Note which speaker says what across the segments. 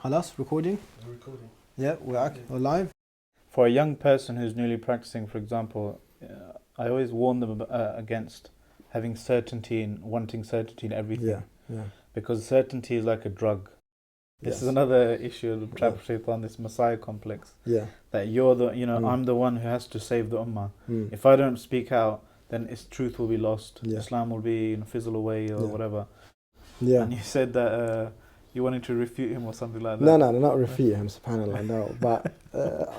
Speaker 1: Halas, recording?
Speaker 2: We're recording.
Speaker 1: Yeah, we're live.
Speaker 3: For a young person who's newly practicing, for example, I always warn them against having certainty and wanting certainty in everything.
Speaker 1: Yeah.
Speaker 3: Because certainty is like a drug. This is another issue of the trap of shaitan, this messiah complex.
Speaker 1: Yeah.
Speaker 3: That you're the, I'm the one who has to save the ummah. If I don't speak out, then its truth will be lost.
Speaker 1: Yeah.
Speaker 3: Islam will be fizzle away or whatever.
Speaker 1: Yeah.
Speaker 3: And you said that you wanted to refute him or something like that.
Speaker 1: No, not refute him, subhanAllah, no. But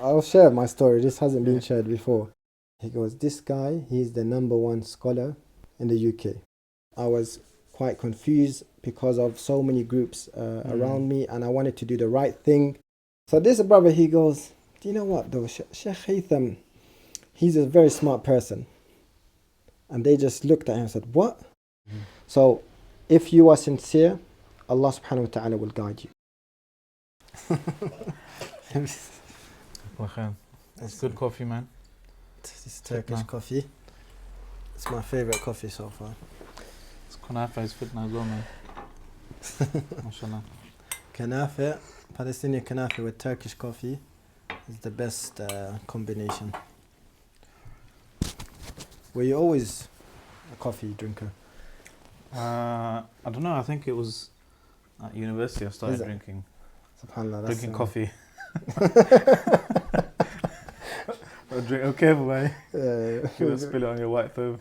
Speaker 1: I'll share my story. This hasn't been shared before. He goes, this guy, he's the #1 scholar in the UK. I was quite confused because of so many groups around me, and I wanted to do the right thing. So this brother, he goes, do you know what though, Sheikh Haytham, he's a very smart person. And they just looked at him and said, what? So if you are sincere, Allah subhanahu wa ta'ala will guide you.
Speaker 3: It's good coffee, man.
Speaker 1: This is Turkish coffee. It's my favorite coffee so far.
Speaker 3: It's Kanafa, it's fitna as well, man. MashaAllah.
Speaker 1: Kanafa, Palestinian Kanafa with Turkish coffee is the best combination. Were you always a coffee drinker?
Speaker 3: I don't know, I think it was at university I started drinking.
Speaker 1: SubhanAllah.
Speaker 3: Drinking coffee. Okay, man. You don't spill it on your white thobe.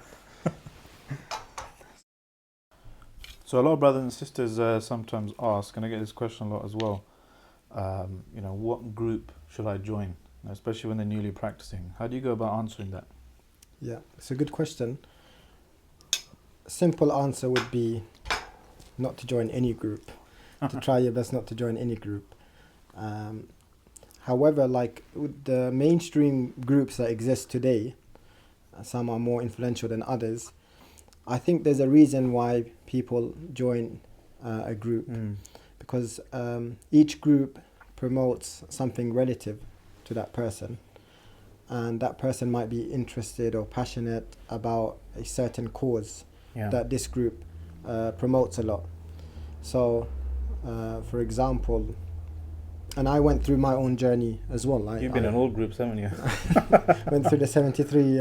Speaker 3: So a lot of brothers and sisters sometimes ask, and I get this question a lot as well, what group should I join? Especially when they're newly practicing. How do you go about answering that?
Speaker 1: Yeah, it's a good question. Simple answer would be not to join any group. To try your best not to join any group. However, like with the mainstream groups that exist today, some are more influential than others. I think there's a reason why people join a group, because each group promotes something relative to that person, and that person might be interested or passionate about a certain cause that this group promotes a lot. So, for example, and I went through my own journey as well.
Speaker 3: You've been in all groups, haven't you?
Speaker 1: Went through the 73.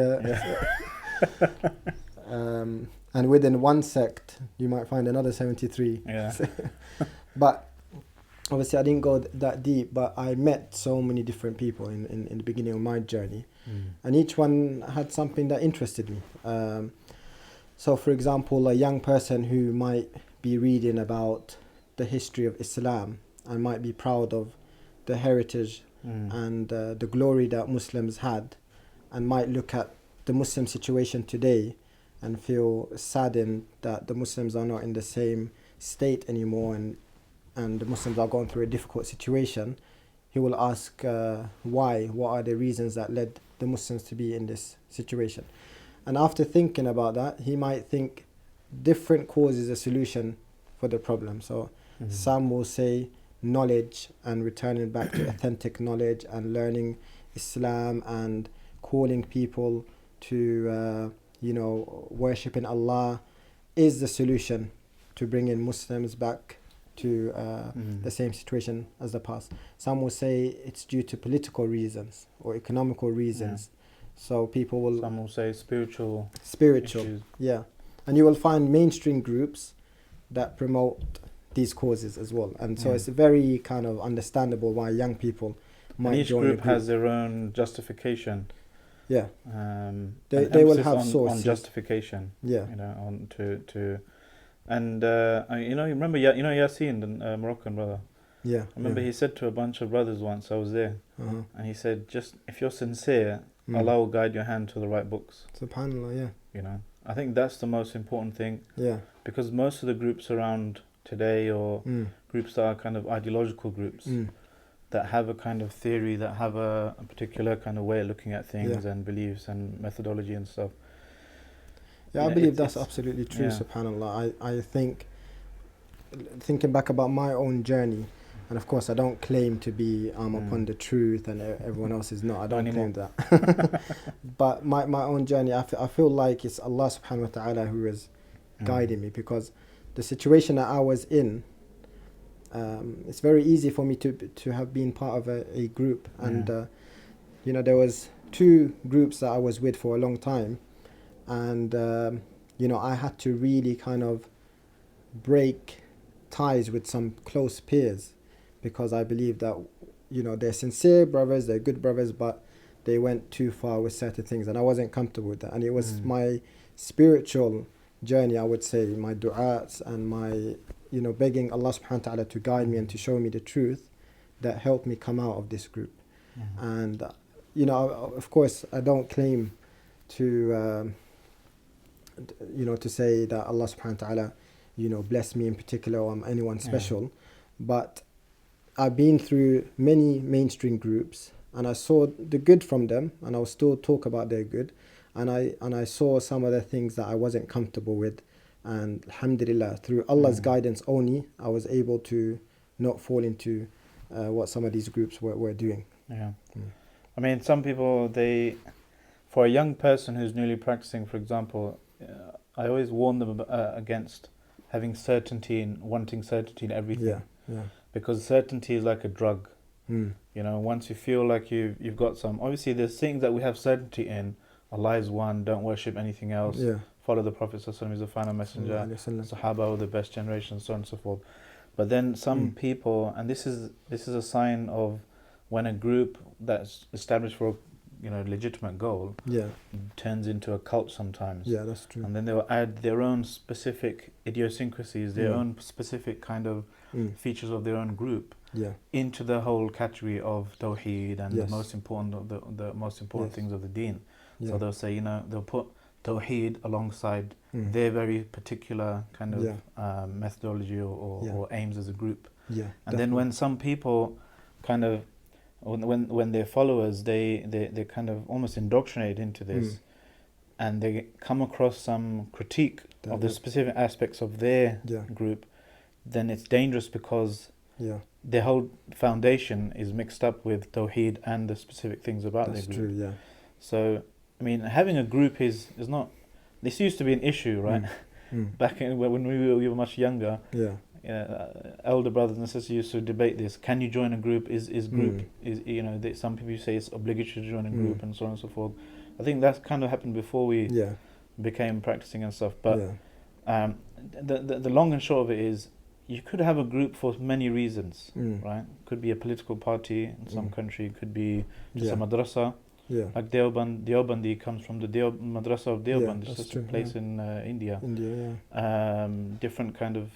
Speaker 1: And within one sect, you might find another 73.
Speaker 3: Yeah.
Speaker 1: But obviously, I didn't go that deep. But I met so many different people in the beginning of my journey, and each one had something that interested me. So, for example, a young person who might be reading about the history of Islam and might be proud of the heritage and the glory that Muslims had, and might look at the Muslim situation today and feel saddened that the Muslims are not in the same state anymore, and the Muslims are going through a difficult situation. He will ask why, what are the reasons that led the Muslims to be in this situation. And after thinking about that, he might think different causes a solution for the problem. So some will say knowledge and returning back to authentic knowledge and learning Islam and calling people to worshipping Allah is the solution to bringing Muslims back to the same situation as the past. Some will say it's due to political reasons or economical reasons. So people will...
Speaker 3: Some will say spiritual issues.
Speaker 1: Yeah. And you will find mainstream groups that promote these causes as well. And so it's very kind of understandable why young people might join a group.
Speaker 3: Each group has their own justification.
Speaker 1: Yeah.
Speaker 3: They
Speaker 1: will have sources.
Speaker 3: On justification.
Speaker 1: Yeah.
Speaker 3: You remember Yasin, the Moroccan brother?
Speaker 1: Yeah.
Speaker 3: I remember he said to a bunch of brothers once, I was there, and he said, just if you're sincere, Allah will guide your hand to the right books.
Speaker 1: SubhanAllah, yeah.
Speaker 3: I think that's the most important thing.
Speaker 1: Yeah.
Speaker 3: Because most of the groups around today, or groups that are kind of ideological groups, that have a kind of theory, that have a particular kind of way of looking at things and beliefs and methodology and stuff.
Speaker 1: Yeah, I believe that's absolutely true, subhanAllah. I think, thinking back about my own journey, and of course I don't claim to be upon the truth and everyone else is not. I don't claim that. But my own journey, I feel like it's Allah subhanahu wa ta'ala who is guiding me, because the situation that I was in, it's very easy for me to have been part of a group. And there was 2 groups that I was with for a long time, and I had to really kind of break ties with some close peers, because I believe that they're sincere brothers, they're good brothers, but they went too far with certain things, and I wasn't comfortable with that. And it was my spiritual journey, I would say, my du'as and my begging Allah subhanahu wa ta'ala to guide me and to show me the truth, that helped me come out of this group. And of course I don't claim to to say that Allah subhanahu wa ta'ala bless me in particular, or I'm anyone special, but I've been through many mainstream groups, and I saw the good from them, and I'll still talk about their good, and I saw some of the things that I wasn't comfortable with, and alhamdulillah, through Allah's guidance only, I was able to not fall into what some of these groups were doing.
Speaker 3: I mean, some people, for a young person who's newly practicing, for example, I always warn them against having certainty and wanting certainty in everything. Because certainty is like a drug. Once you feel like you've got some, obviously there's things that we have certainty in. Allah is one, don't worship anything else, follow the Prophet ﷺ, he's the final messenger, Sahaba are the best generation, so on and so forth. But then some people, and this is a sign of when a group that's established for a legitimate goal turns into a cult sometimes.
Speaker 1: That's true.
Speaker 3: And then they'll add their own specific idiosyncrasies, their own specific kind of features of their own group into the whole category of Tawheed and the most important of the most important things of the Deen. So they'll say, they'll put Tawheed alongside their very particular kind of methodology or aims as a group. And then when some people kind of, when their followers, they kind of almost indoctrinate into this, and they come across some critique of the specific aspects of their group, then it's dangerous, because their whole foundation is mixed up with Tawheed and the specific things about their group.
Speaker 1: That's true,
Speaker 3: So, I mean, having a group is not, this used to be an issue, right? Back when we were much younger, elder brothers and sisters used to debate this. Can you join a group? Is group, some people say it's obligatory to join a group, and so on and so forth. I think that's kind of happened before we became practicing and stuff. But the long and short of it is, you could have a group for many reasons, right? Could be a political party in some country, could be just a madrasa. Like Deobandi comes from the madrasa of Deoband. It's just a place in India. Different kind of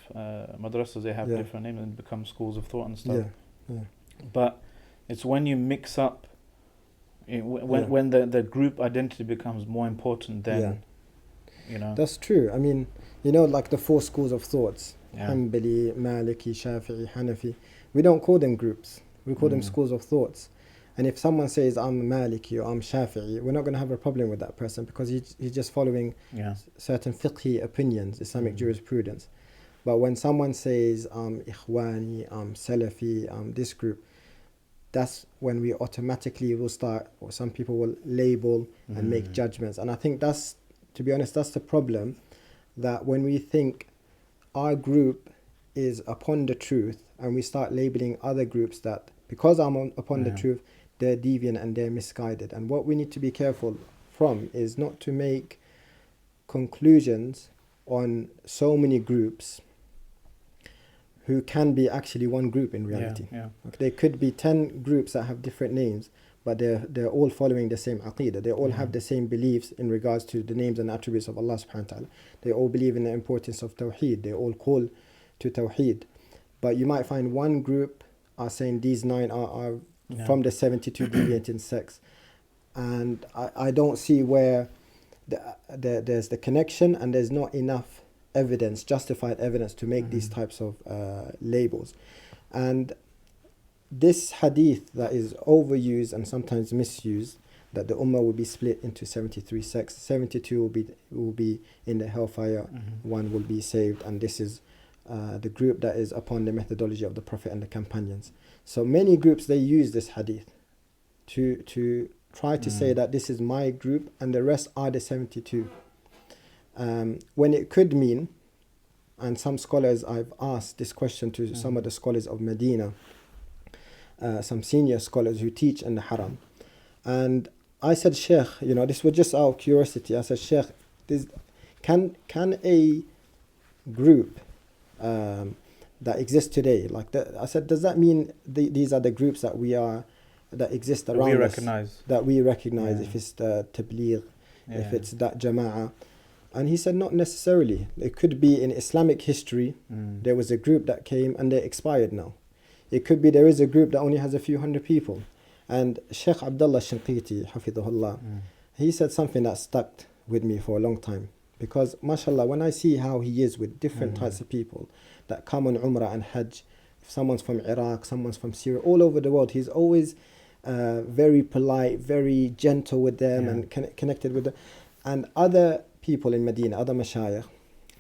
Speaker 3: madrasas, they have different names and become schools of thought and stuff. But it's when you mix up, when the group identity becomes more important than,
Speaker 1: That's true. I mean, like the 4 schools of thoughts, Hanbali, Maliki, Shafi'i, Hanafi, we don't call them groups. We call them schools of thoughts. And if someone says, I'm Maliki or I'm Shafi'i, we're not going to have a problem with that person, because he's just following certain fiqhi opinions, Islamic jurisprudence. But when someone says, I'm Ikhwani, I'm Salafi, I'm this group, that's when we automatically will start, or some people will label and make judgments. And I think to be honest, that's the problem, that when we think our group is upon the truth, and we start labeling other groups that, because I'm upon the truth, they're deviant and they're misguided. And what we need to be careful from is not to make conclusions on so many groups who can be actually one group in reality. There could be 10 groups that have different names, but they're all following the same aqidah. They all have the same beliefs in regards to the names and attributes of Allah subhanahu wa ta'ala. They all believe in the importance of Tawheed. They all call to Tawheed. But you might find one group are saying these 9 are from the 72 deviant in sects. And I don't see where there's the connection, and there's not enough evidence, justified evidence, to make these types of labels. And this hadith that is overused and sometimes misused, that the ummah will be split into 73 sects, 72 will be in the hellfire, one will be saved, and this is the group that is upon the methodology of the Prophet and the companions. So many groups, they use this hadith to try to say that this is my group and the rest are the 72. When it could mean And some scholars, I've asked this question to some of the scholars of Medina, some senior scholars who teach in the Haram. And I said, Sheikh, this was just out of curiosity. I said, Sheikh, can a group that exists today, like that, I said, does that mean these are the groups that exist around us? That we recognize, if it's the Tabligh, if it's that Jama'ah. And he said, not necessarily. It could be in Islamic history, there was a group that came and they expired now. It could be there is a group that only has a few hundred people. And Sheikh Abdullah Shinqiti, Hafidhullah, he said something that stuck with me for a long time. Because, mashallah, when I see how he is with different types of people that come on Umrah and Hajj, if someone's from Iraq, someone's from Syria, all over the world, he's always very polite, very gentle with them and connected with them. And other people in Medina, other mashayikh,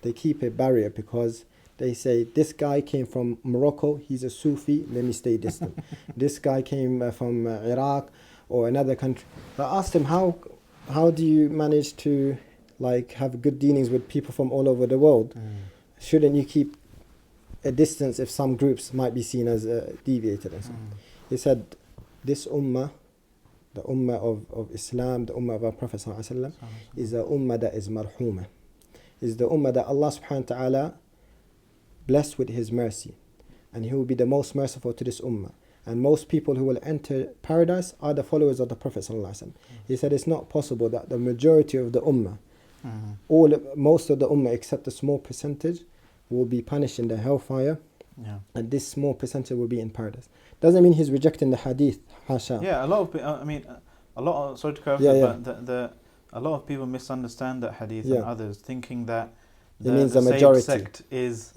Speaker 1: they keep a barrier because they say, this guy came from Morocco, he's a Sufi, let me stay distant. This guy came from Iraq or another country. So I asked him, how do you manage to have good dealings with people from all over the world? Shouldn't you keep a distance if some groups might be seen as deviated and so on? He said, this ummah, the ummah of Islam, the ummah of our Prophet ﷺ, is a ummah that is marhuma. Is the ummah that Allah subhanahu wa ta'ala blessed with His mercy. And He will be the most merciful to this ummah. And most people who will enter paradise are the followers of the Prophet ﷺ. He said it's not possible that the majority of the ummah, most of the ummah except a small percentage, will be punished in the hellfire. And this small percentage will be in paradise. Doesn't mean he's rejecting the hadith, hasha.
Speaker 3: Yeah, a lot of, sorry to cut off, but a lot of people misunderstand that hadith and others, thinking that
Speaker 1: it means the majority
Speaker 3: sect is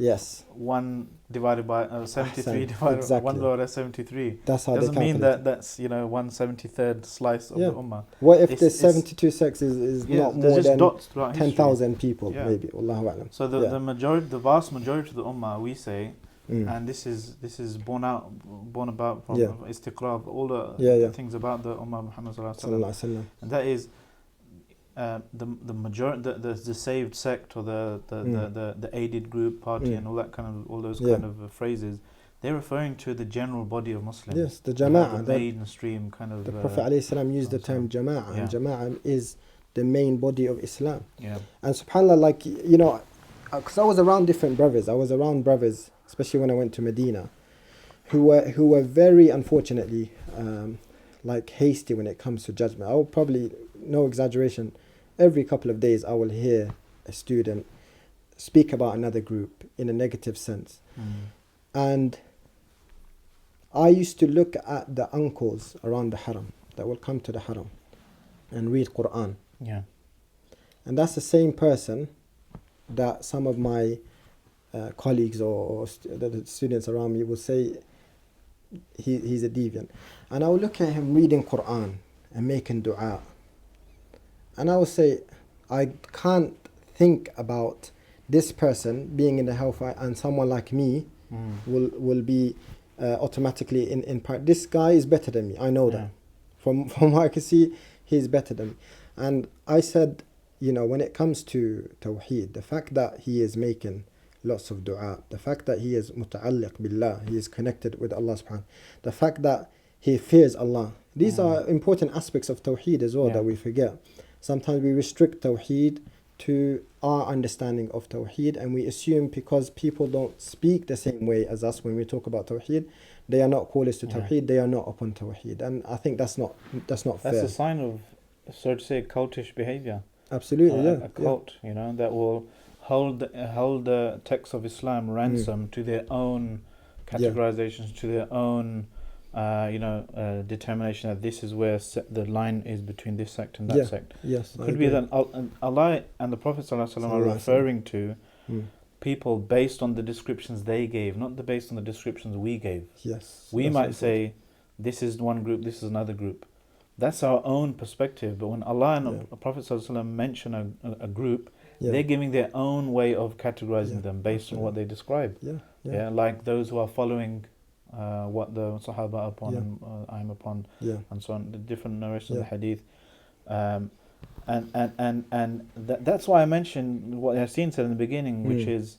Speaker 3: 1 divided by 73 divided by 1 divided by 73.
Speaker 1: That's how
Speaker 3: doesn't
Speaker 1: they
Speaker 3: mean that's 1/73rd slice of the ummah.
Speaker 1: What if the 72 sects is not more than 10,000 people, maybe? Allahu A'lam.
Speaker 3: So the vast majority of the ummah, we say, and this is born about from istiqra, all the things about the ummah Muhammad sallallahu alaihi wasallam, and that is the majority, the saved sect or the aided group party and all those kind of phrases. They're referring to the general body of Muslims.
Speaker 1: Yes, the Jama'ah.
Speaker 3: The mainstream kind of.
Speaker 1: The Prophet ﷺ used the term Jama'ah, and Jama'ah is the main body of Islam. And subhanAllah, because I was around different brothers. I was around brothers, especially when I went to Medina, who were very, unfortunately, hasty when it comes to judgment. I will probably, no exaggeration, every couple of days I will hear a student speak about another group in a negative sense. And I used to look at the uncles around the Haram that will come to the Haram and read Quran. And that's the same person that some of my colleagues or the students around me will say he's a deviant. And I will look at him reading Quran and making dua. And I will say, I can't think about this person being in the hellfire and someone like me will be automatically in part. This guy is better than me. I know that. From what I can see, he's better than me. And I said, when it comes to Tawheed, the fact that he is making lots of dua, the fact that he is muta'alliq billah, he is connected with Allah subhanahu, the fact that he fears Allah, these are important aspects of Tawheed as well that we forget. Sometimes we restrict Tawheed to our understanding of Tawheed, and we assume because people don't speak the same way as us when we talk about Tawheed, they are not callers to Tawheed, they are not upon Tawheed. And I think that's not fair.
Speaker 3: That's a sign of, so to say, cultish behavior.
Speaker 1: Absolutely,
Speaker 3: a cult, that will hold the text of Islam ransom to their own categorizations, to their own determination that this is where the line is between this sect and that sect.
Speaker 1: Yes,
Speaker 3: it could be that Allah and the Prophet ﷺ are referring to people based on the descriptions they gave, not based on the descriptions we gave.
Speaker 1: Yes,
Speaker 3: we might say this is one group, this is another group. That's our own perspective. But when Allah and the Prophet ﷺ mention a group, they're giving their own way of categorizing them based on what they describe. Like those who are following what the Sahaba are upon and I'm upon, and so on, the different narrations of the hadith. And that's why I mentioned what Yasin said in the beginning, which is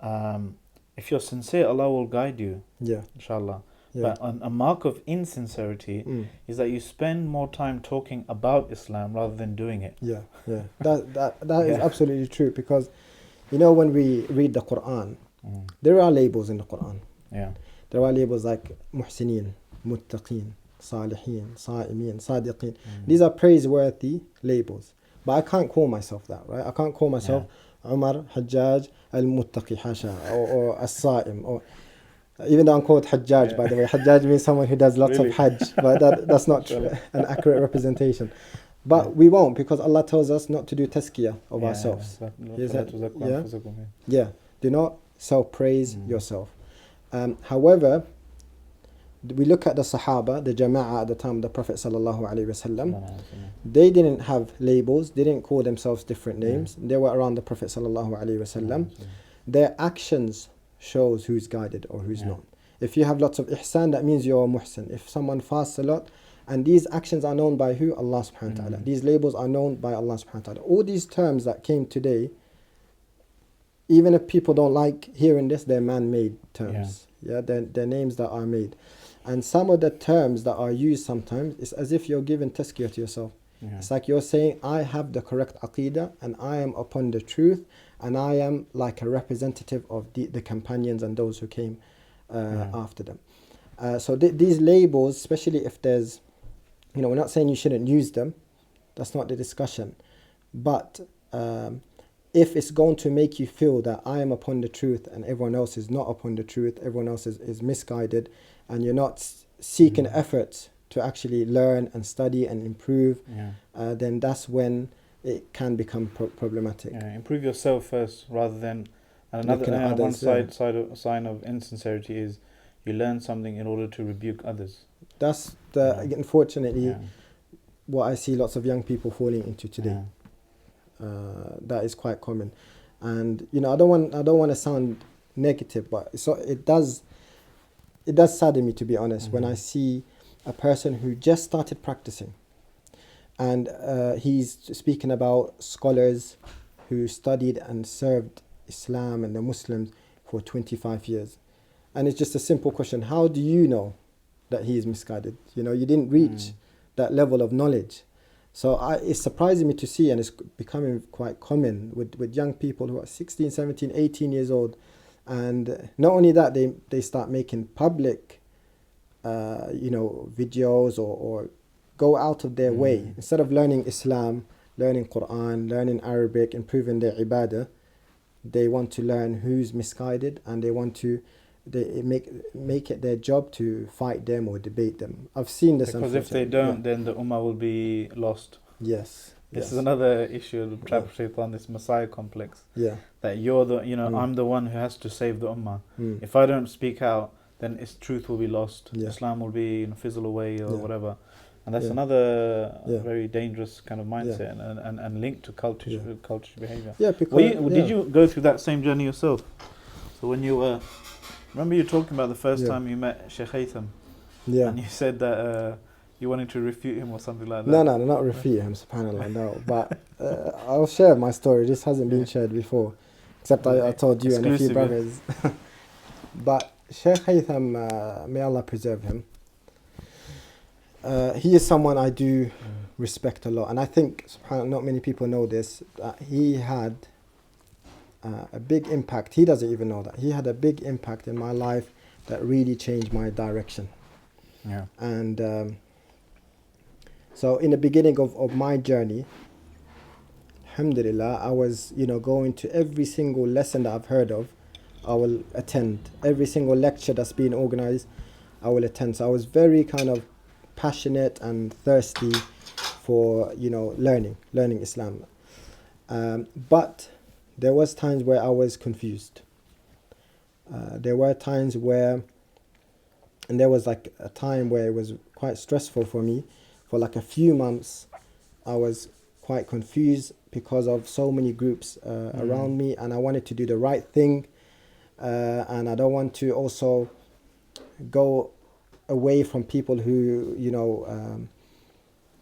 Speaker 3: if you're sincere, Allah will guide you,
Speaker 1: Yeah.
Speaker 3: inshallah.
Speaker 1: Yeah.
Speaker 3: But a mark of insincerity is that you spend more time talking about Islam rather than doing it.
Speaker 1: Yeah. Yeah. That is
Speaker 3: Yeah.
Speaker 1: absolutely true, because when we read the Quran, there are labels in the Quran.
Speaker 3: Yeah.
Speaker 1: There are labels like muhsinin, muttaqin, salihin, sa'imin, sadiqin. These are praiseworthy labels. But I can't call myself that, right? I can't call myself Omar, Hajaj, al-muttaqi, hasha, or as-sa'im, or even though I'm called Hajaj, by the way. Hajjaj means someone who does lots
Speaker 3: Really?
Speaker 1: of Hajj, but that's not an accurate representation. But we won't, because Allah tells us not to do tazkiyah of ourselves. Yeah, do not self-praise yourself. However, we look at the Sahaba, the Jama'ah at the time of the Prophet sallallahu alaihi wasallam. They didn't have labels. They didn't call themselves different names. They were around the Prophet sallallahu alaihi wasallam. Their actions shows who's guided or who's not. If you have lots of ihsan, that means you're a muhsin. If someone fasts a lot, and these actions are known by who? Allah subhanahu wa ta'ala. These labels are known by Allah subhanahu wa ta'ala. All these terms that came today, even if people don't like hearing this, they're man-made terms. They're names that are made. And some of the terms that are used sometimes, it's as if you're giving tazkiyah to yourself. It's like you're saying, I have the correct aqidah, and I am upon the truth, and I am like a representative of the companions and those who came after them. So these labels, especially if there's, we're not saying you shouldn't use them. That's not the discussion. But if it's going to make you feel that I am upon the truth and everyone else is not upon the truth, everyone else is misguided, and you're not seeking efforts to actually learn and study and improve, then that's when it can become problematic.
Speaker 3: Improve yourself first rather than... And another sign of insincerity is you learn something in order to rebuke others.
Speaker 1: That's unfortunately what I see lots of young people falling into today. That is quite common, and I don't want to sound negative, but it does sadden me, to be honest, when I see a person who just started practicing, and he's speaking about scholars who studied and served Islam and the Muslims for 25 years. And it's just a simple question. How do you know that he is misguided? You didn't reach that level of knowledge. So it's surprising me to see, and it's becoming quite common with young people who are 16, 17, 18 years old. And not only that, they start making public, videos or go out of their way. Instead of learning Islam, learning Quran, learning Arabic, improving their ibadah, they want to learn who's misguided, and they make it their job to fight them or debate them. I've seen this.
Speaker 3: Because if they don't, then the ummah will be lost.
Speaker 1: Yes.
Speaker 3: This is another issue of the trap of shaitan, this Messiah complex.
Speaker 1: Yeah.
Speaker 3: That you're the, I'm the one who has to save the ummah. If I don't speak out, then its truth will be lost. Islam will be fizzle away or whatever. And that's another very dangerous kind of mindset and linked to cultish behavior.
Speaker 1: Yeah, because
Speaker 3: did you go through that same journey yourself? So when you were, remember you were talking about the first time you met Sheikh Haytham?
Speaker 1: Yeah.
Speaker 3: And you said that you wanted to refute him or something like that.
Speaker 1: No, not refute him, subhanAllah, no. But I'll share my story. This hasn't been shared before, except I told you and a few brothers. But Sheikh Haytham, may Allah preserve him, he is someone I do respect a lot. And I think, subhanAllah, not many people know this, that he had a big impact. He doesn't even know that. He had a big impact in my life that really changed my direction.
Speaker 3: Yeah.
Speaker 1: And so in the beginning of my journey, alhamdulillah, I was, going to every single lesson that I've heard of, I will attend. Every single lecture that's being organized, I will attend. So I was very kind of passionate and thirsty for, learning Islam. But there was times where I was confused. There were times where, and there was like a time where it was quite stressful for me. For like a few months, I was quite confused because of so many groups around me, and I wanted to do the right thing. And I don't want to also go away from people who,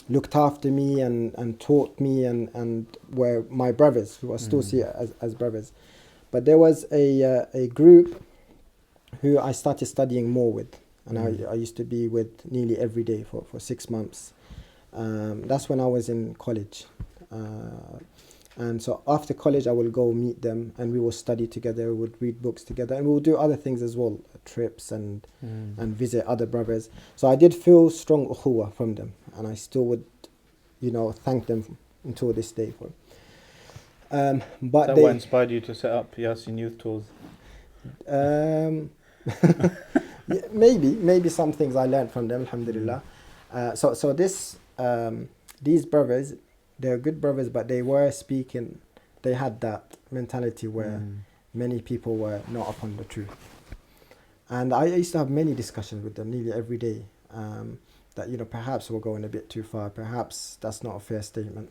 Speaker 1: looked after me and taught me and were my brothers, who I still see as brothers. But there was a group who I started studying more with, and I used to be with nearly every day for 6 months. That's when I was in college. And so after college, I will go meet them, and we will study together, we would read books together, and we will do other things as well, trips and visit other brothers. So I did feel strong ukhuwah from them, and I still would, thank them until this day for it. But
Speaker 3: That what inspired you to set up Yasin Youth Tours?
Speaker 1: Yeah, maybe some things I learned from them, alhamdulillah. So these brothers, they're good brothers, but they had that mentality where many people were not upon the truth. And I used to have many discussions with them nearly every day, that perhaps we're going a bit too far, perhaps that's not a fair statement,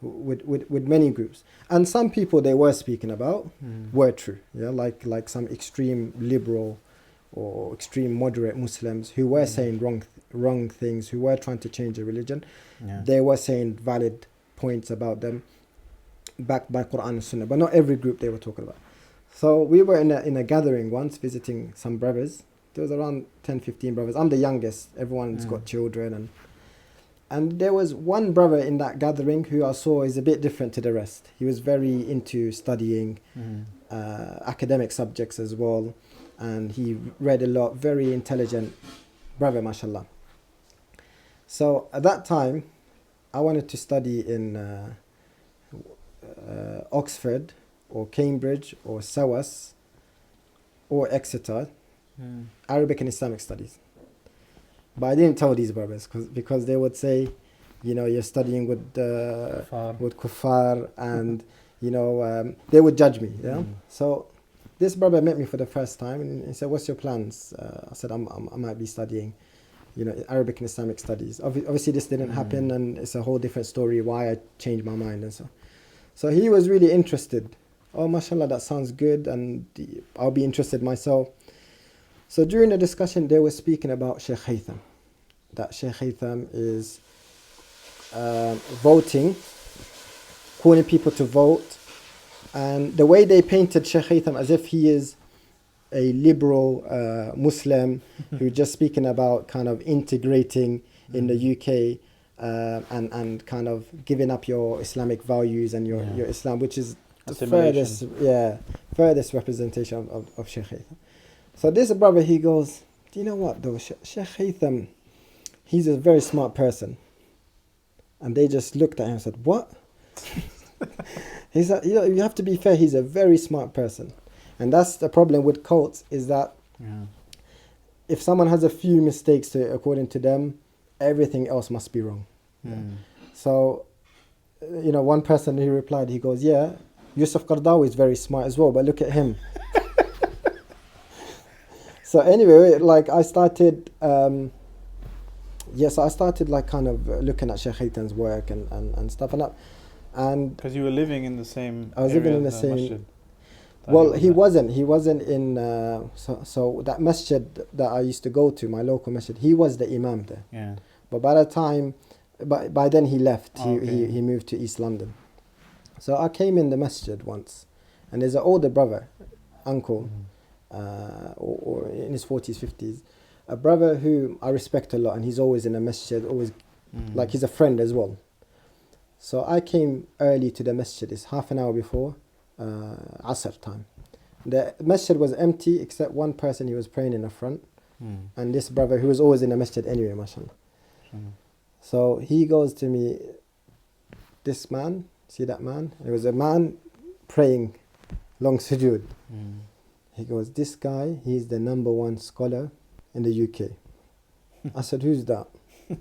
Speaker 1: with many groups. And some people they were speaking about were true, like some extreme liberal or extreme moderate Muslims who were saying wrong things, who were trying to change the religion. They were saying valid points about them, backed by Quran and Sunnah, but not every group they were talking about. So we were in a gathering once, visiting some brothers. There was around 10-15 brothers. I'm the youngest. Everyone's got children, and there was one brother in that gathering who I saw is a bit different to the rest. He was very into studying academic subjects as well, and he read a lot. Very intelligent brother, mashallah. So at that time, I wanted to study in Oxford or Cambridge or SOAS or Exeter, Arabic and Islamic studies. But I didn't tell these brothers because they would say, you're studying with kuffar, and they would judge me. So this brother met me for the first time, and he said, "What's your plans?" I said, I might be studying, Arabic and Islamic studies. Obviously, this didn't happen, and it's a whole different story why I changed my mind and so. So he was really interested. Oh, mashallah, that sounds good, and I'll be interested myself. So during the discussion, they were speaking about Sheikh Haytham. That Sheikh Haytham is voting, calling people to vote. And the way they painted Sheikh Haytham as if he is a liberal Muslim who's just speaking about kind of integrating in the UK and kind of giving up your Islamic values and your Islam, which is the furthest representation of Sheikh Haytham. So this brother, he goes, do you know what though, Sheikh Haytham, he's a very smart person. And they just looked at him and said, what? He said, you have to be fair, he's a very smart person. And that's the problem with cults, is that if someone has a few mistakes according to them, everything else must be wrong. So, one person, he replied, he goes, Yusuf Qaradawi is very smart as well, but look at him. So anyway, like I started, I started like kind of looking at Sheikh Haytham's work and stuff and
Speaker 3: because you were living in the same.
Speaker 1: I was living in the same. Well, he wasn't in. So that masjid that I used to go to, my local masjid, he was the imam there.
Speaker 3: Yeah.
Speaker 1: But by then he left. He moved to East London. So I came in the masjid once, and there's an older brother, uncle. Or in his 40s, 50s, a brother who I respect a lot, and he's always in a masjid, always like he's a friend as well. So I came early to the masjid, it's half an hour before Asr time. The masjid was empty except one person, he was praying in the front, and this brother who was always in the masjid anyway, mashallah. So he goes to me, this man, see that man? It was a man praying long sujood. He goes, this guy, he's the number one scholar in the UK. I said, who's that? He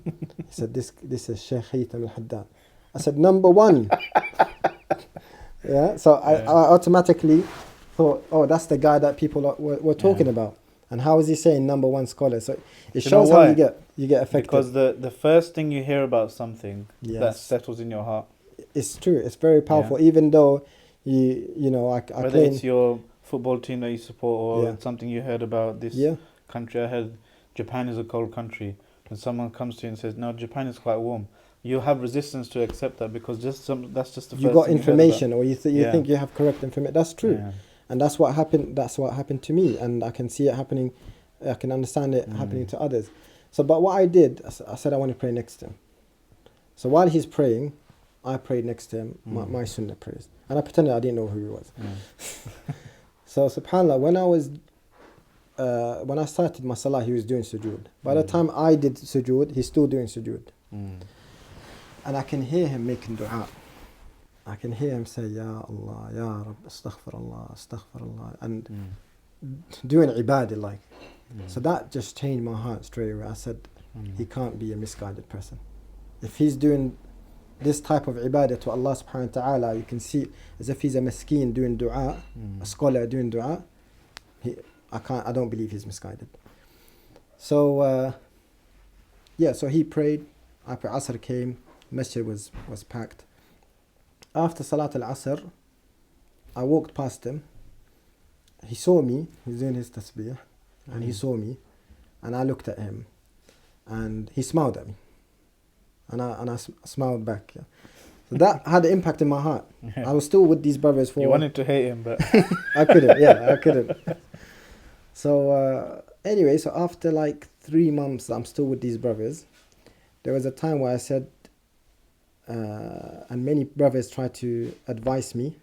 Speaker 1: said, this is Sheikh Haytham al-Haddad. I said, number one. So I automatically thought, oh, that's the guy that people were talking about. And how is he saying number one scholar? So it shows how you get affected.
Speaker 3: Because the first thing you hear about something that settles in your heart.
Speaker 1: It's true. It's very powerful. Even though I
Speaker 3: whether it's your football team that you support or something you heard about this country. I heard Japan is a cold country. When someone comes to you and says, no, Japan is quite warm, you have resistance to accept that because that's just the first
Speaker 1: you got
Speaker 3: thing
Speaker 1: information, or you think you have correct information. That's true. And that's what happened to me, and I can see it happening. I can understand it happening to others. So, but what I did, I said I want to pray next to him. So while he's praying, I prayed next to him, my sunnah prayers. And I pretended I didn't know who he was. So subhanAllah, when I started my salah, he was doing sujood. By the time I did sujood, he's still doing sujood. And I can hear him making dua. I can hear him say, Ya Allah, Ya Rabb, astaghfirullah, astaghfirullah. And doing ibadah like. So that just changed my heart straight away. I said, he can't be a misguided person. If he's doing this type of ibadah to Allah subhanahu wa ta'ala, you can see as if he's a miskeen doing dua, a scholar doing dua. I don't believe he's misguided. So so he prayed. After Asr came, masjid was packed. After Salat al-Asr, I walked past him. He saw me. He's doing his tasbih, and he saw me, and I looked at him, and he smiled at me, and I smiled back. Yeah. So that had an impact in my heart. I was still with these brothers for.
Speaker 3: You wanted to hate him, but
Speaker 1: I couldn't. Yeah, I couldn't. So anyway, so after like 3 months, I'm still with these brothers. There was a time where I said, and many brothers tried to advise me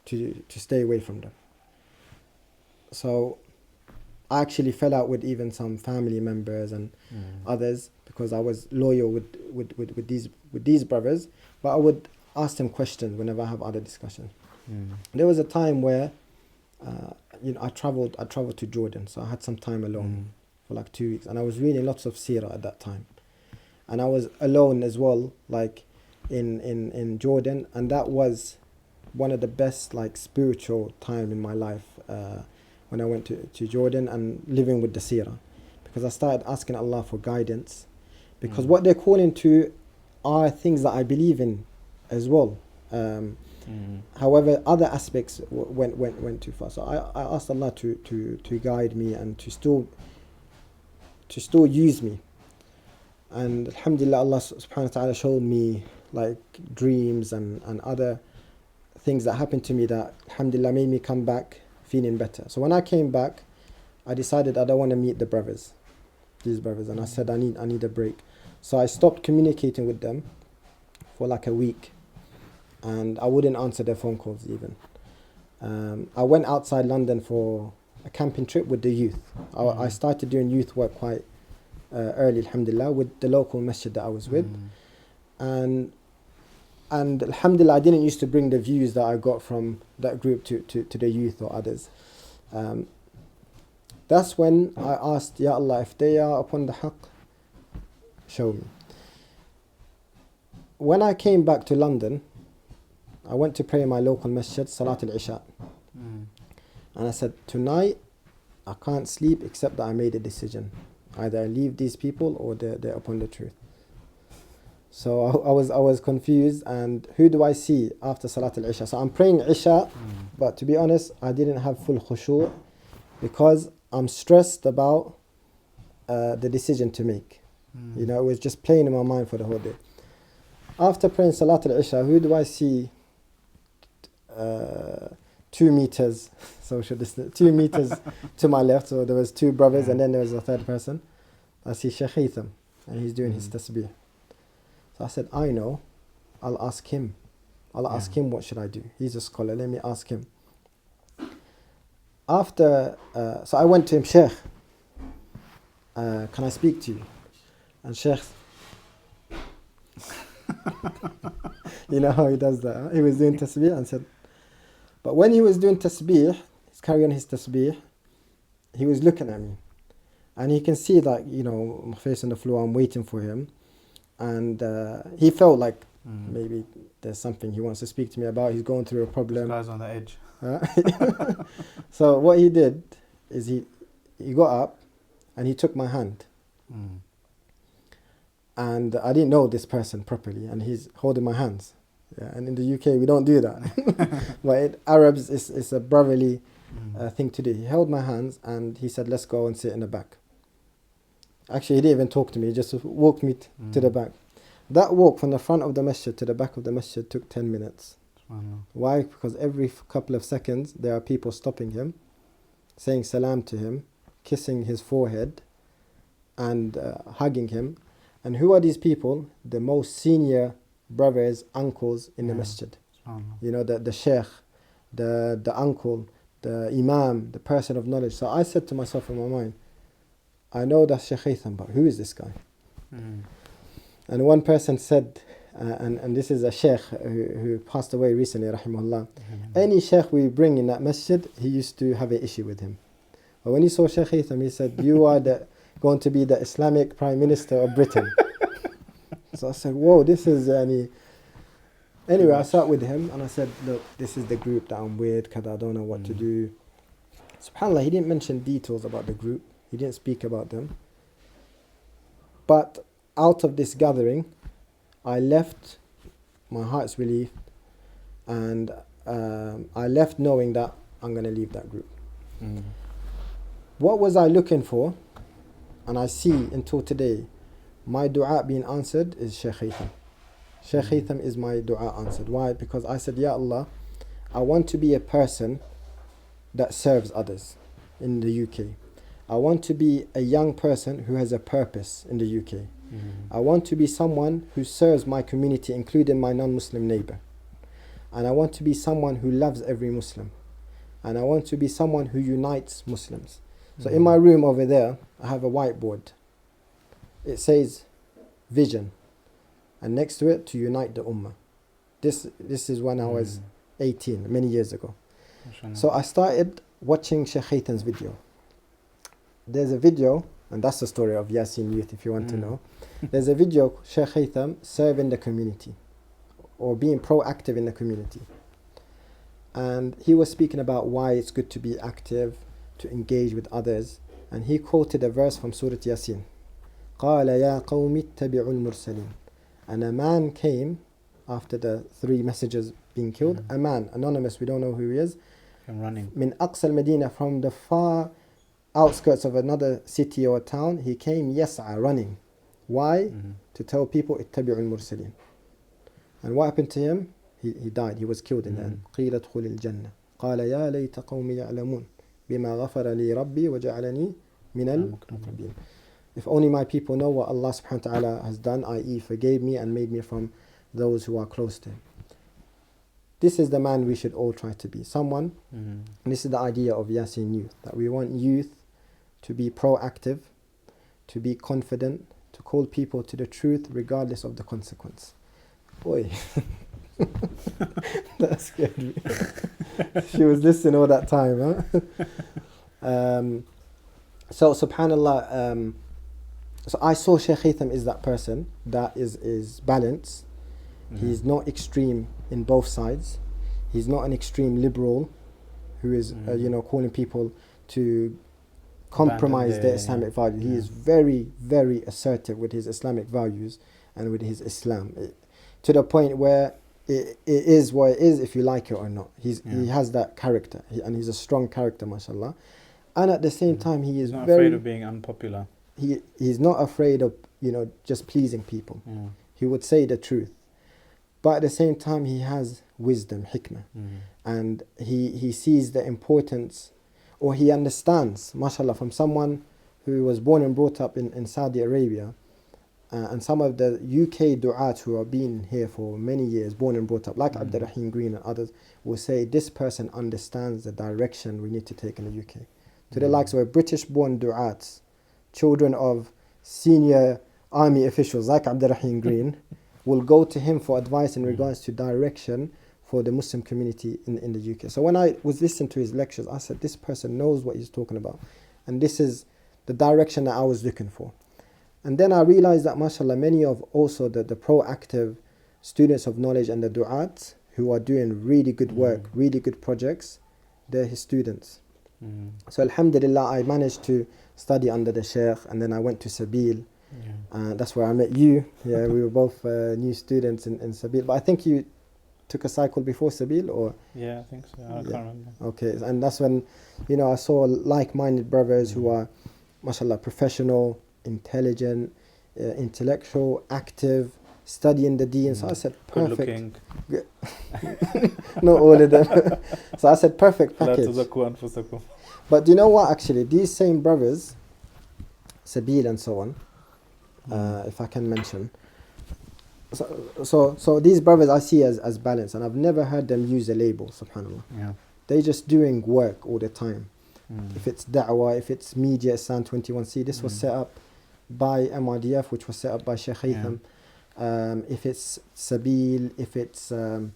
Speaker 1: to stay away from them. So I actually fell out with even some family members and others because I was loyal with these brothers, but I would ask them questions whenever I have other discussions. There was a time where I traveled to Jordan, so I had some time alone for like 2 weeks, and I was reading lots of seerah at that time, and I was alone as well, like in Jordan, and that was one of the best like spiritual time in my life when I went to Jordan and living with the seerah, because I started asking Allah for guidance, because what they're calling to are things that I believe in as well. However, other aspects went too far. So I asked Allah to guide me and to still use me. And alhamdulillah, Allah subhanahu wa ta'ala showed me like dreams and other things that happened to me that alhamdulillah made me come back feeling better. So when I came back, I decided I don't want to meet these brothers, and I said I need a break. So I stopped communicating with them for like a week, and I wouldn't answer their phone calls even. I went outside London for a camping trip with the youth. I started doing youth work quite early, alhamdulillah, with the local masjid that I was with. And alhamdulillah, I didn't used to bring the views that I got from that group to the youth or others. That's when I asked, Ya Allah, if they are upon the haqq, show me. When I came back to London, I went to pray in my local masjid, Salat al-Isha. And I said, tonight, I can't sleep except that I made a decision. Either I leave these people or they're upon the truth. So I was confused, and who do I see after Salat al-Isha? So I'm praying Isha, but to be honest, I didn't have full khushu' because I'm stressed about the decision to make. It was just playing in my mind for the whole day. After praying Salat al-Isha, who do I see 2 meters social distance, 2 meters to my left? So there was 2 brothers, and then there was a 3rd person. I see Shaykh Haitham, and he's doing his tasbih. So I said, I know, I'll ask him. I'll ask him, what should I do? He's a scholar, let me ask him. After, so I went to him, Shaykh, can I speak to you? And Shaykh, you know how he does that, huh? He was doing tasbih and said, but when he was doing tasbih, he's carrying his tasbih, he was looking at me. And he can see that, my face on the floor, I'm waiting for him. And he felt like maybe there's something he wants to speak to me about. He's going through a problem.
Speaker 3: This guy's on the edge.
Speaker 1: So what he did is he got up and he took my hand. And I didn't know this person properly, and he's holding my hands. Yeah, and in the UK we don't do that. But Arabs, it's a brotherly thing to do. He held my hands and he said, let's go and sit in the back. Actually, he didn't even talk to me. He just walked me to the back. That walk from the front of the masjid to the back of the masjid took 10 minutes. Why? Because every couple of seconds there are people stopping him, saying salam to him, kissing his forehead, and hugging him. And who are these people? The most senior brothers, uncles in the masjid. You know, the sheikh, the uncle, the imam, the person of knowledge. So I said to myself in my mind, I know that's Shaykh Haytham, but who is this guy? And one person said, and this is a sheikh who passed away recently, rahimahullah. Any sheikh we bring in that masjid, he used to have an issue with him. But when he saw Shaykh Haytham, he said, you are going to be the Islamic Prime Minister of Britain. So I said, whoa, this is Anyway, I sat with him and I said, look, this is the group that I'm with, because I don't know what to do. SubhanAllah, he didn't mention details about the group. He didn't speak about them. But out of this gathering, I left, my heart's relieved, and I left knowing that I'm going to leave that group. What was I looking for? And I see until today, my dua being answered is Shaykh Haytham. Shaykh Haytham is my dua answered. Why? Because I said, Ya Allah, I want to be a person that serves others in the UK. I want to be a young person who has a purpose in the UK. I want to be someone who serves my community, including my non-Muslim neighbor. And I want to be someone who loves every Muslim. And I want to be someone who unites Muslims. So in my room over there, I have a whiteboard. It says vision. And next to it, to unite the ummah. This is when I was 18, many years ago. So I started watching Shaykh Haytham's video. There's a video, and that's the story of Yasin Youth if you want to know. There's a video, Shaykh Haytham serving the community, or being proactive in the community. And he was speaking about why it's good to be active, to engage with others. And he quoted a verse from Surah Yasin. قَالَ يَا قَوْمِ اتَّبِعُوا الْمُرْسَلِينَ. And a man came after the 3 messengers being killed. A man, anonymous, we don't know who he is.
Speaker 3: Running.
Speaker 1: Min aqsa al-Medina, from the far outskirts of another city or town, he came yas'a, running. Why? To tell people, ittabi'u al-mursalin. And what happened to him? He died, he was killed in the end. قِيلَ ادْخُلِ الْجَنَّةِ قَالَ يَا لَيْتَ قَوْمِ يَعْلَمُونَ بِمَا غَفَرَ لِي رَبِّي وَجَعَلَنِي مِنَ الْمُقْرَبِينَ. If only my people know what Allah subhanahu wa ta'ala has done, i.e. forgave me and made me from those who are close to him. This is the man we should all try to be. Someone, and this is the idea of Yasin Youth, that we want youth to be proactive, to be confident, to call people to the truth regardless of the consequence. Boy, that scared me. She was listening all that time, huh? So subhanallah, so I saw Shaykh Haytham is that person that is balanced. He's not extreme in both sides. He's not an extreme liberal who is calling people to compromise their Islamic values. He is very, very assertive with his Islamic values and with his Islam, to the point where it is what it is, if you like it or not. He has that character, and he's a strong character, mashallah. And at the same time, he is
Speaker 3: not
Speaker 1: very
Speaker 3: afraid of being unpopular.
Speaker 1: He's not afraid of just pleasing people. He would say the truth, but at the same time, he has wisdom, hikmah, and he sees the importance, or he understands, mashallah, from someone who was born and brought up in Saudi Arabia, and some of the UK du'at who have been here for many years, born and brought up, like Abdurrahim Green and others, will say this person understands the direction we need to take in the UK. To the likes of British-born du'ats, children of senior army officials like Abdurrahim Green, will go to him for advice in regards to direction for the Muslim community in the UK. So when I was listening to his lectures, I said, this person knows what he's talking about. And this is the direction that I was looking for. And then I realized that, mashallah, many of also the proactive students of knowledge and the du'at who are doing really good work, really good projects, they're his students. So alhamdulillah, I managed to study under the Shaykh, and then I went to Sabil. That's where I met you. Yeah, we were both new students in Sabil. But I think you took a cycle before Sabil, or?
Speaker 3: Yeah, I think so. I can't remember.
Speaker 1: Okay, and that's when, I saw like-minded brothers who are, mashallah, professional, intelligent, intellectual, active, studying the deen. So I said,
Speaker 3: Good
Speaker 1: perfect.
Speaker 3: looking.
Speaker 1: Not all of them. So I said, perfect
Speaker 3: لا
Speaker 1: package.
Speaker 3: تزكوا أنفسكم.
Speaker 1: But do you know what, actually? These same brothers, Sabil and so on, if I can mention. So these brothers I see as balanced, and I've never heard them use a label, subhanAllah.
Speaker 3: Yeah.
Speaker 1: They're just doing work all the time. If it's da'wah, if it's media, Islam 21C, this was set up by MRDF, which was set up by Sheikh Haytham. If it's Sabil, if it's the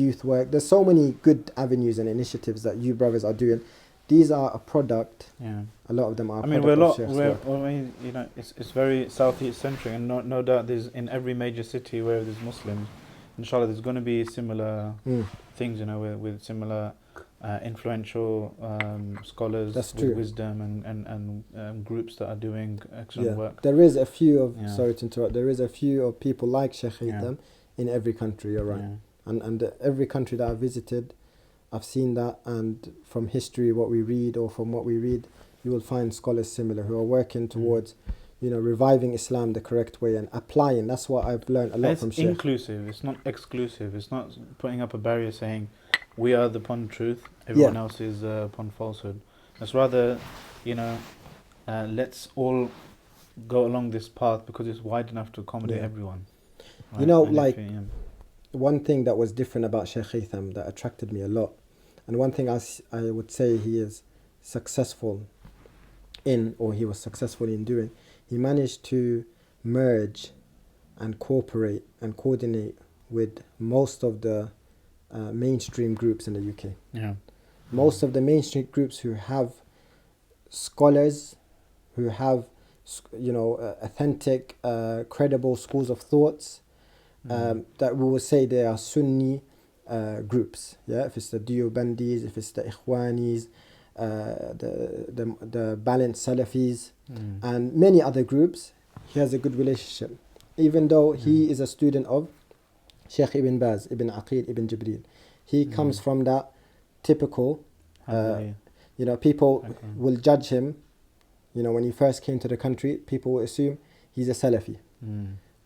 Speaker 1: youth work, there's so many good avenues and initiatives that you brothers are doing. These are a product.
Speaker 3: Yeah.
Speaker 1: A lot of them are.
Speaker 3: I mean, you know, it's very southeast centric, and no doubt there's in every major city where there's Muslims, inshallah, there's going to be similar things, you know, with similar influential scholars with wisdom and groups that are doing excellent work.
Speaker 1: There is a few of sorry to interrupt. There is a few of people like Sheikh Haytham in every country. You're right, and every country that I've visited, I've seen that, and from history, what we read, or from what we read, you will find scholars similar who are working towards, you know, reviving Islam the correct way and applying. That's what I've learned a lot from Sheikh.
Speaker 3: It's inclusive. It's not exclusive. It's not putting up a barrier saying we are upon truth, everyone else is upon falsehood. It's rather, you know, let's all go along this path because it's wide enough to accommodate everyone. Right?
Speaker 1: You know, like one thing that was different about Sheikh Haytham that attracted me a lot, and one thing I would say he is successful in, or he was successful in doing, he managed to merge and cooperate and coordinate with most of the mainstream groups in the UK.
Speaker 3: Yeah.
Speaker 1: Most of the mainstream groups who have scholars, who have, you know, authentic, credible schools of thoughts, that we will say they are Sunni groups. Yeah, if it's the Diyobandis, if it's the Ikhwanis, the balanced Salafis, and many other groups, he has a good relationship. Even though he is a student of Sheikh Ibn Baz, Ibn Aqil, Ibn Jibreel. He comes from that typical, you know, people will judge him, you know, when he first came to the country, people will assume he's a Salafi.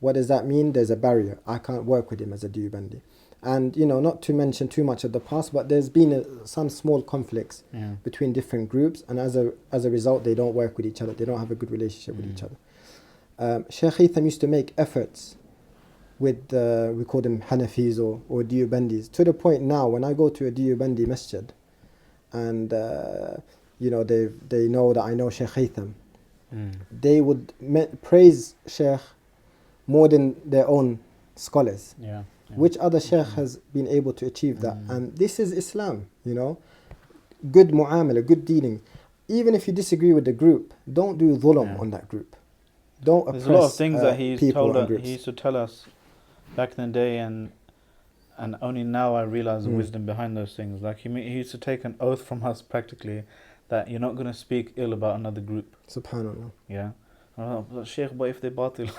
Speaker 1: What does that mean? There's a barrier. I can't work with him as a Diyobandi. And, you know, not to mention too much of the past, but there's been some small conflicts between different groups, and as a result, they don't work with each other. They don't have a good relationship with each other. Sheikh Haytham used to make efforts with, we call them Hanafis or Diyobandis, to the point now when I go to a Diyobandi masjid, and, you know, they know that I know Sheikh Haytham, they would praise Sheikh more than their own scholars. Which other sheikh has been able to achieve that? And this is Islam, you know. Good mu'amala, good dealing. Even if you disagree with the group, don't do dhulm on that group. Don't oppress
Speaker 3: There's a lot of things that he used to tell us back in the day, and only now I realize the wisdom behind those things. Like he used to take an oath from us practically that you're not going to speak ill about another group.
Speaker 1: Subhanallah.
Speaker 3: Yeah. Sheikh, but if they're batil?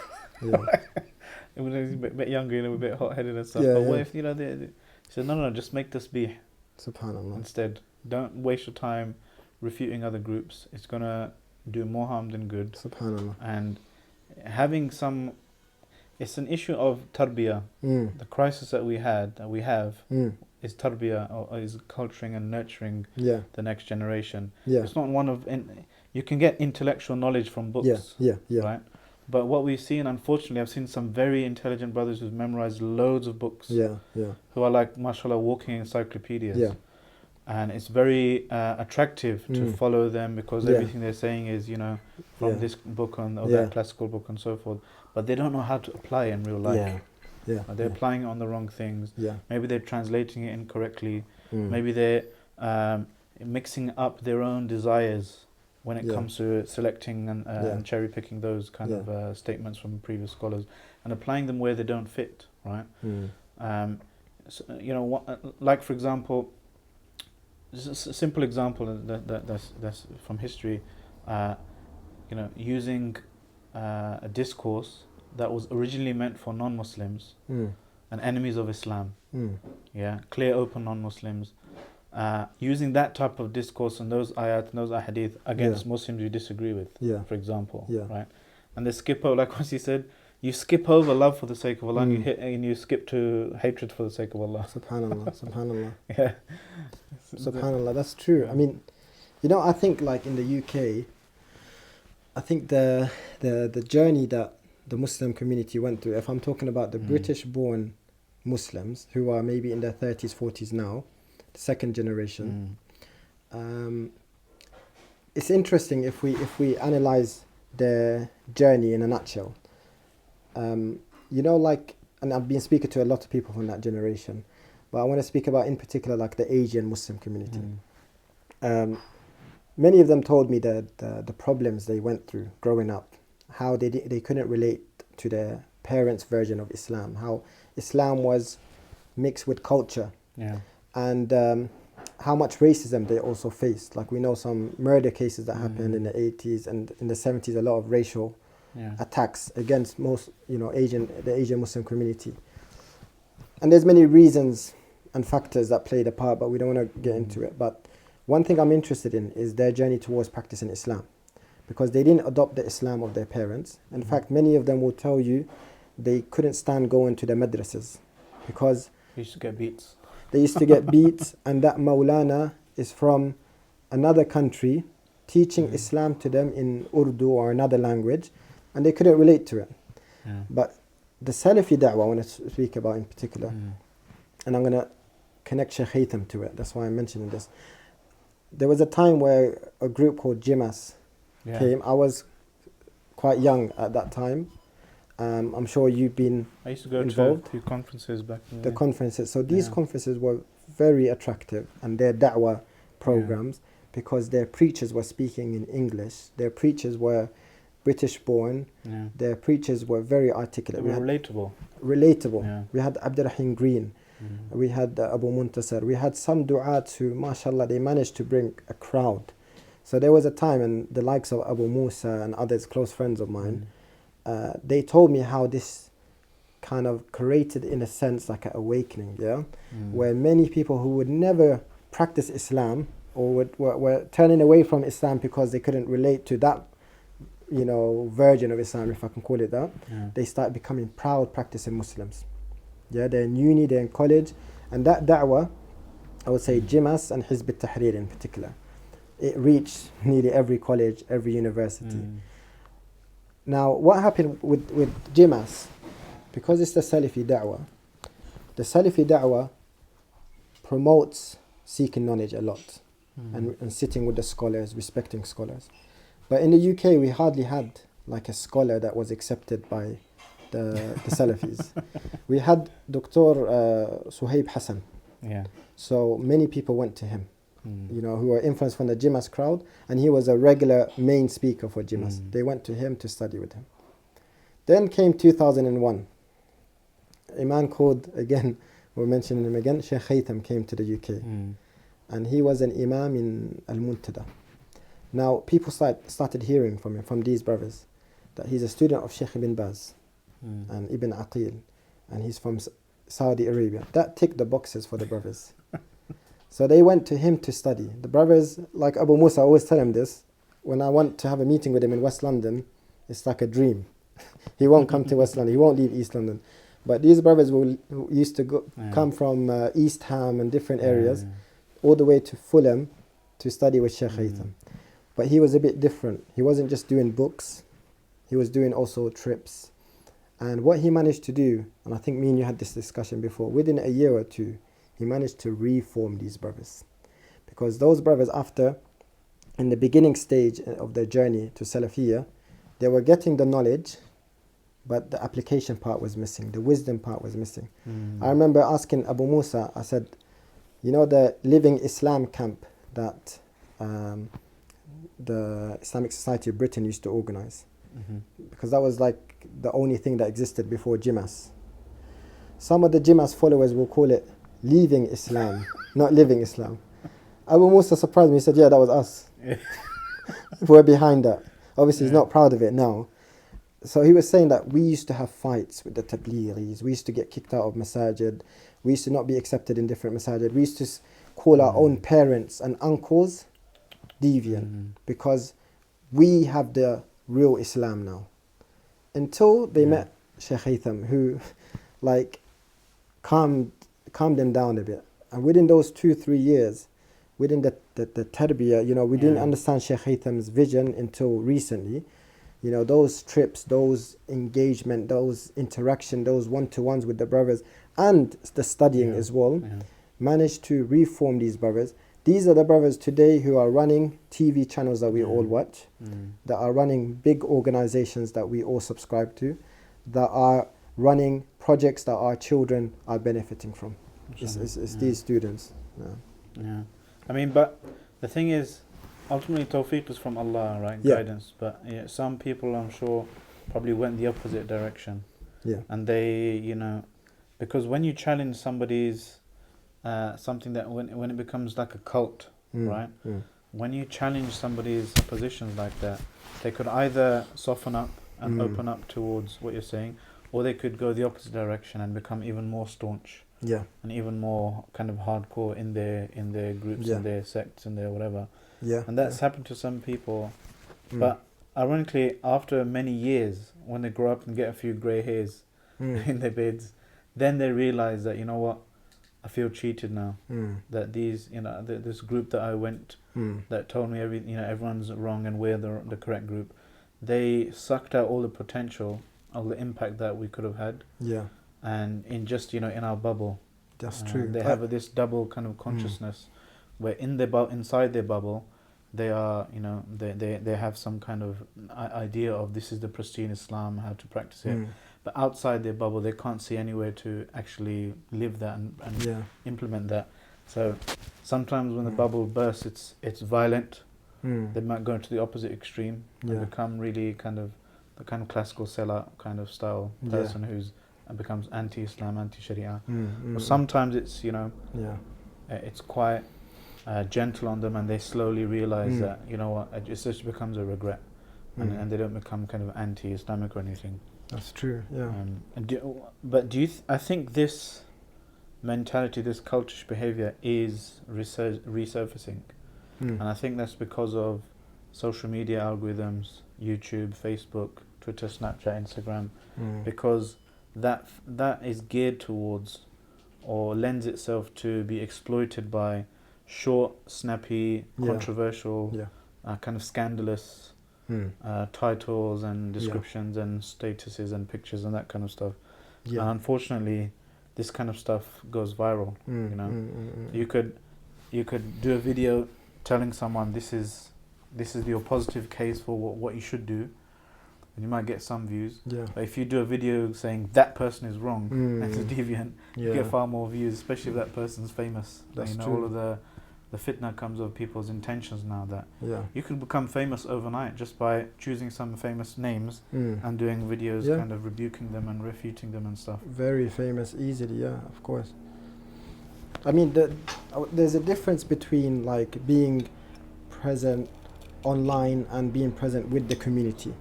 Speaker 3: When he's a bit younger, you know, a bit hot-headed and stuff. But what if, you know, he said, no, just make tasbih. Subhanallah. Instead, don't waste your time refuting other groups. It's going to do more harm than good.
Speaker 1: Subhanallah.
Speaker 3: And having it's an issue of tarbiyah. The crisis that we have is tarbiyah, or is culturing and nurturing the next generation. It's not one of, you can get intellectual knowledge from books, right? But what we've seen, unfortunately, I've seen some very intelligent brothers who've memorized loads of books, who are like, mashallah, walking encyclopedias. And it's very attractive to follow them because everything they're saying is, you know, from this book or that classical book and so forth. But they don't know how to apply it in real life. They're applying it on the wrong things. Maybe they're translating it incorrectly. Maybe they're mixing up their own desires when it comes to selecting and cherry picking those kind of statements from previous scholars and applying them where they don't fit, right? So, you know, like for example, just a simple example that's from history, you know, using a discourse that was originally meant for non-Muslims and enemies of Islam, clear, open non-Muslims, using that type of discourse and those ayat and those ahadith against Muslims you disagree with, for example, right? And they skip out, like what he said, you skip over love for the sake of Allah and you skip to hatred for the sake of Allah.
Speaker 1: Subhanallah, subhanallah.
Speaker 3: Yeah.
Speaker 1: Subhanallah, that's true. I mean, you know, I think like in the UK, I think the journey that the Muslim community went through, if I'm talking about the British-born Muslims who are maybe in their 30s, 40s now, the second generation, it's interesting if we analyze their journey in a nutshell. You know, like, and I've been speaking to a lot of people from that generation, but I want to speak about in particular like the Asian Muslim community. Many of them told me that the problems they went through growing up, how they couldn't relate to their parents' version of Islam, how Islam was mixed with culture, and how much racism they also faced. Like we know some murder cases that happened in the 80s and in the 70s, a lot of racial attacks against most, you know, the Asian Muslim community. And there's many reasons and factors that played a part, but we don't want to get into it. But one thing I'm interested in is their journey towards practicing Islam, because they didn't adopt the Islam of their parents. In fact, many of them will tell you they couldn't stand going to the madrasas because
Speaker 3: they used to get beats.
Speaker 1: They used to get beats, and that Maulana is from another country teaching Islam to them in Urdu or another language, and they couldn't relate to it. But the Salafi da'wah I want to speak about in particular, and I'm going to connect Shaykh Haytham to it, that's why I'm mentioning this. There was a time where a group called Jimas came. I was quite young at that time. I'm sure you've been involved.
Speaker 3: I used to go to a few conferences back in the day.
Speaker 1: Conferences. So these conferences were very attractive, and their da'wah programs, because their preachers were speaking in English. Their preachers were British-born. Their preachers were very articulate.
Speaker 3: They were relatable.
Speaker 1: Relatable. Yeah. We had Abdurrahim Green. We had Abu Muntasir. We had some du'at who, mashallah, they managed to bring a crowd. So there was a time, and the likes of Abu Musa and others, close friends of mine, they told me how this kind of created, in a sense, like an awakening, where many people who would never practice Islam or were turning away from Islam because they couldn't relate to that, you know, version of Islam, if I can call it that, they start becoming proud practicing Muslims. They're in uni, they're in college, and that da'wah, I would say Jimas and Hizb al-Tahrir in particular, it reached nearly every college, every university. Now, what happened with Jimas, because it's the Salafi da'wah promotes seeking knowledge a lot, and sitting with the scholars, respecting scholars. But in the UK, we hardly had like a scholar that was accepted by the Salafis. We had Dr. Suhaib Hassan. So many people went to him, you know, who were influenced from the Jimas crowd, and he was a regular main speaker for Jimas. They went to him to study with him. Then came 2001. A man called, again, we're mentioning him again, Shaykh Haytham came to the UK. And he was an imam in Al-Muntada. Now, people started hearing from him, from these brothers, that he's a student of Sheikh Ibn Baz and Ibn Aqil, and he's from Saudi Arabia. That ticked the boxes for the brothers. So they went to him to study. The brothers, like Abu Musa, I always tell him this, when I want to have a meeting with him in West London, it's like a dream. He won't come to West London, he won't leave East London. But these brothers who used to come from East Ham and different areas, all the way to Fulham to study with Shaykh Haytham. But he was a bit different. He wasn't just doing books, he was doing also trips. And what he managed to do, and I think me and you had this discussion before, within a year or two, he managed to reform these brothers. Because those brothers, after, in the beginning stage of their journey to Salafiyya, they were getting the knowledge, but the application part was missing, the wisdom part was missing. I remember asking Abu Musa, I said, you know the Living Islam camp that the Islamic Society of Britain used to organize? Because that was like the only thing that existed before Jimas. Some of the Jimas followers will call it Leaving Islam, not Living Islam. Abu Musa surprised me, he said, yeah, that was us. We're behind that. Obviously he's not proud of it now. So he was saying that we used to have fights with the Tabligis, we used to get kicked out of masajid, we used to not be accepted in different masajid, we used to call our own parents and uncles deviant, because we have the real Islam now. Until they met Sheikh Haytham, who like calmed them down a bit. And within those 2-3 years, within the tarbiyah, you know, we didn't understand Sheikh Haytham's vision until recently. You know, those trips, those engagement, those interaction, those one-to-ones with the brothers, and the studying as well, managed to reform these brothers. These are the brothers today who are running TV channels that we all watch, that are running big organizations that we all subscribe to, that are running projects that our children are benefiting from. It's these students.
Speaker 3: Yeah. I mean, but the thing is, ultimately tawfiq is from Allah, right? Guidance. But some people, I'm sure, probably went the opposite direction.
Speaker 1: Yeah.
Speaker 3: And they, you know, because when you challenge somebody's something that when it becomes like a cult, right? When you challenge somebody's positions like that, they could either soften up and open up towards what you're saying, or they could go the opposite direction and become even more staunch.
Speaker 1: Yeah.
Speaker 3: And even more kind of hardcore in their groups, in their sects, in their whatever.
Speaker 1: Yeah.
Speaker 3: And that's happened to some people. But ironically, after many years, when they grow up and get a few grey hairs in their beards, then they realize that, you know what, I feel cheated now. That these, you know, this group that I went, that told me everyone's wrong and we're the correct group, they sucked out all the potential, all the impact that we could have had.
Speaker 1: Yeah. And
Speaker 3: in just, in our bubble.
Speaker 1: That's true.
Speaker 3: They have this double kind of consciousness where inside their bubble, they are, they have some kind of idea of this is the pristine Islam, how to practice it. But outside their bubble, they can't see anywhere to actually live that and implement that. So sometimes when the bubble bursts, it's violent. They might go to the opposite extreme and become really kind of the kind of classical sellout kind of style person who's becomes anti-Islam, anti-Sharia. Or sometimes it's, it's quite gentle on them and they slowly realize that, you know what, it just becomes a regret. And they don't become kind of anti-Islamic or anything.
Speaker 1: That's true, yeah.
Speaker 3: I think this mentality, this cultish behavior is resurfacing. And I think that's because of social media algorithms, YouTube, Facebook, Twitter, Snapchat, Instagram, because that is geared towards or lends itself to be exploited by short, snappy, controversial, kind of scandalous titles and descriptions and statuses and pictures and that kind of stuff. And unfortunately, this kind of stuff goes viral. You could do a video telling someone this is your positive case for what you should do, and you might get some views. But if you do a video saying that person is wrong, that's a deviant, you get far more views, especially if that person's famous.
Speaker 1: That's true.
Speaker 3: All of the fitna comes of people's intentions now, that you can become famous overnight just by choosing some famous names and doing videos kind of rebuking them and refuting them and stuff.
Speaker 1: Very famous easily, of course. I mean, there's a difference between like being present online and being present with the community.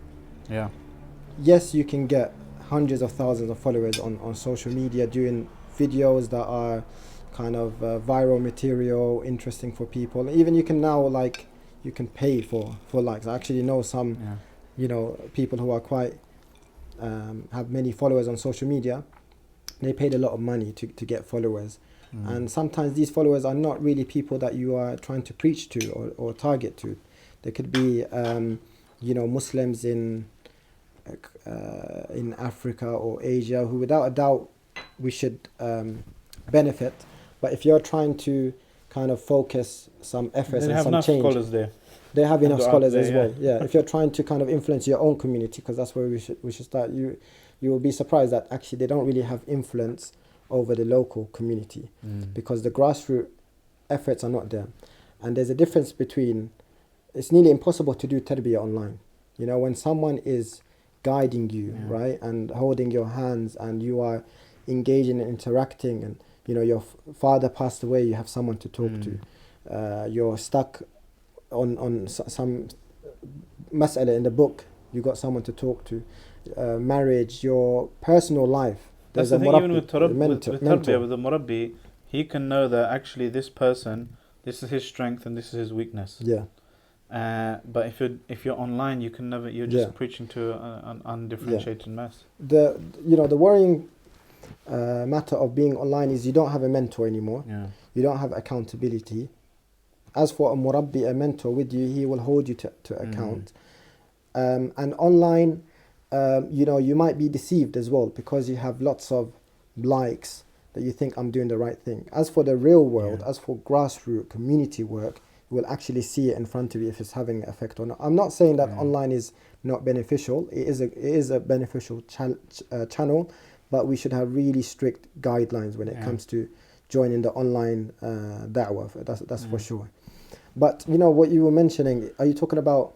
Speaker 1: Yes, you can get hundreds of thousands of followers on social media doing videos that are kind of viral material, interesting for people. Even you can now you can pay for likes. I actually know some people who are quite have many followers on social media. They paid a lot of money to get followers. And sometimes these followers are not really people that you are trying to preach to or target to. They could be Muslims in Africa or Asia who without a doubt we should benefit. But if you're trying to kind of focus some efforts and some change,
Speaker 3: scholars there.
Speaker 1: They have enough scholars as well. If you're trying to kind of influence your own community, because that's where we should start. You will be surprised that actually they don't really have influence over the local community because the grassroots efforts are not there. And there's a difference between, it's nearly impossible to do tarbiyah online. When someone is guiding you, right, and holding your hands and you are engaging and interacting, and your father passed away, you have someone to talk to. You're stuck on some mas'ala in the book, you got someone to talk to. Marriage, your personal life.
Speaker 3: That's the thing, even with tarbiyah, with the murabbi, he can know that actually this person, this is his strength and this is his weakness. But if you're online, you can never. You're just preaching to an undifferentiated mass.
Speaker 1: The worrying matter of being online is you don't have a mentor anymore.
Speaker 3: Yeah.
Speaker 1: You don't have accountability. As for a murabbi, a mentor with you, he will hold you to account. And online, you might be deceived as well because you have lots of likes that you think I'm doing the right thing. As for the real world, as for grassroots community work, you will actually see it in front of you if it's having an effect or not. I'm not saying that online is not beneficial. It is a beneficial channel, but we should have really strict guidelines when it comes to joining the online da'wah. That's for sure. But what you were mentioning, are you talking about,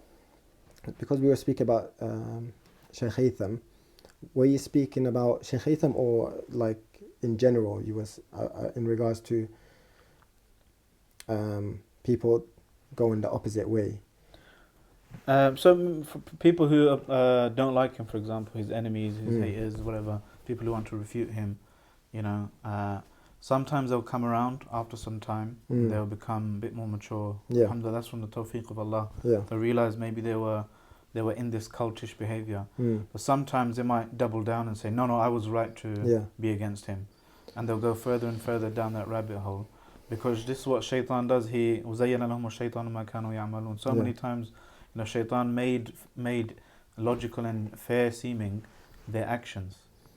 Speaker 1: because we were speaking about Shaykh Haytham, were you speaking about Shaykh Haytham or like in general, you was in regards to people going the opposite way?
Speaker 3: So for people who don't like him, for example, his enemies, his haters, whatever, people who want to refute him, sometimes they'll come around after some time. They'll become a bit more mature. Alhamdulillah, that's from the tawfiq of Allah. They realize maybe they were in this cultish behavior. But sometimes they might double down and say, no, I was right to be against him. And they'll go further and further down that rabbit hole. Because this is what shaitan does. So many times, shaitan made logical and fair seeming their actions.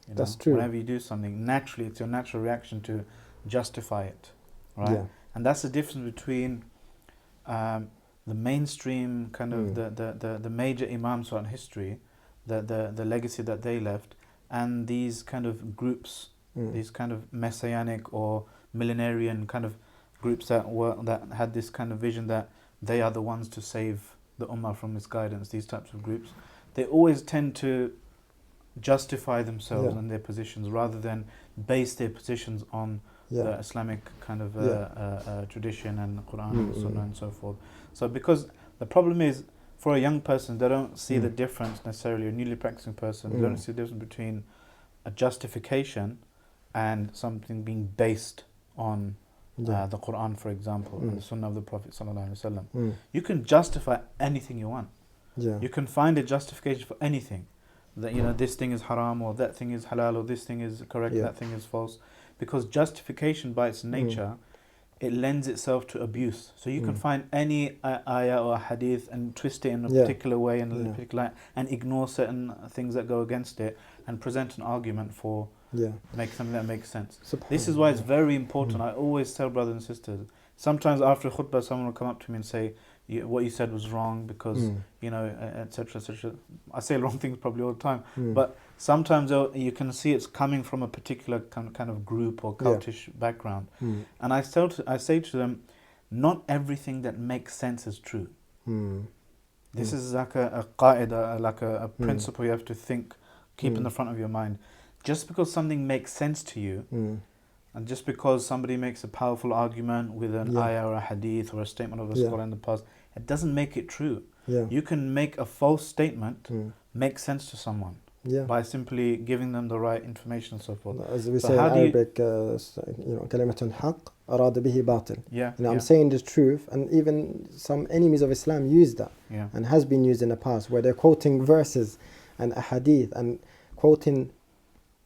Speaker 1: That's true.
Speaker 3: Whenever you do something, naturally, it's your natural reaction to justify it, right? And that's the difference between the mainstream kind of the major imams throughout history, the legacy that they left, and these kind of groups, these kind of messianic or millenarian kind of groups that had this kind of vision that they are the ones to save the ummah from misguidance. These types of groups, they always tend to justify themselves and their positions rather than base their positions on the Islamic kind of tradition and Quran and Sunnah and so forth. So because the problem is, for a young person, they don't see the difference necessarily, a newly practicing person, they don't see the difference between a justification and something being based on the Quran, for example, and the Sunnah of the Prophet ﷺ. You can justify anything you want. You can find a justification for anything. That this thing is haram, or that thing is halal, or this thing is correct, that thing is false. Because justification by its nature, it lends itself to abuse. So you can find any ayah or hadith and twist it in a particular way and and ignore certain things that go against it and present an argument for make something that makes sense. This is why it's very important. I always tell brothers and sisters, sometimes after khutbah someone will come up to me and say, what you said was wrong because, etc., etc. I say wrong things probably all the time, but sometimes you can see it's coming from a particular kind of group or cultish background. And I say to them, not everything that makes sense is true. This is like a qaida, like a principle you have to keep in the front of your mind. Just because something makes sense to you, and just because somebody makes a powerful argument with an ayah or a hadith or a statement of a scholar in the past, it doesn't make it true. You can make a false statement make sense to someone by simply giving them the right information and so forth.
Speaker 1: As we say in Arabic, كلمة حق أراد به باطل. I'm saying the truth, and even some enemies of Islam use that, and has been used in the past, where they're quoting verses and a hadith and quoting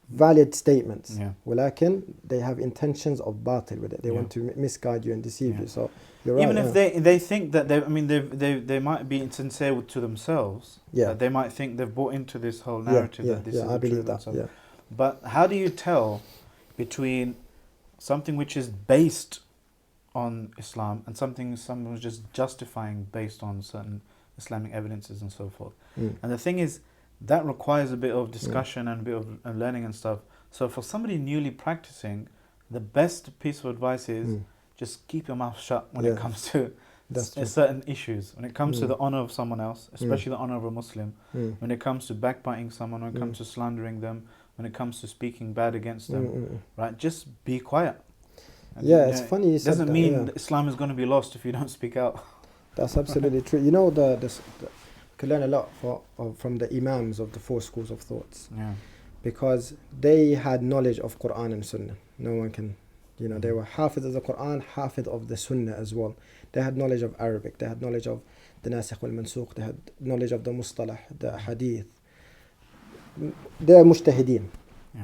Speaker 1: valid statements. ولكن they have intentions of batil with it. They want to misguide you and deceive you. So you're right.
Speaker 3: Even if they think that they might be insincere to themselves. They might think they've bought into this whole narrative that this is
Speaker 1: I believe
Speaker 3: truth.
Speaker 1: that.
Speaker 3: But how do you tell between something which is based on Islam and something someone was just justifying based on certain Islamic evidences and so forth? And the thing is, that requires a bit of discussion and a bit of learning and stuff. So for somebody newly practicing, the best piece of advice is just keep your mouth shut when it comes to certain issues. When it comes to the honor of someone else, especially the honor of a Muslim, when it comes to backbiting someone, when it comes to slandering them, when it comes to speaking bad against them, right? Just be quiet. And
Speaker 1: it's funny you said that.
Speaker 3: Doesn't mean that Islam is going to be lost if you don't speak out.
Speaker 1: That's absolutely true. Could learn a lot from the imams of the four schools of thoughts, because they had knowledge of Quran and Sunnah. No one can You know, they were hafiz of the Quran, hafiz of the Sunnah as well. They had knowledge of Arabic, they had knowledge of the nasikh wal mansukh, they had knowledge of the mustalah, the hadith. They're mujtahideen,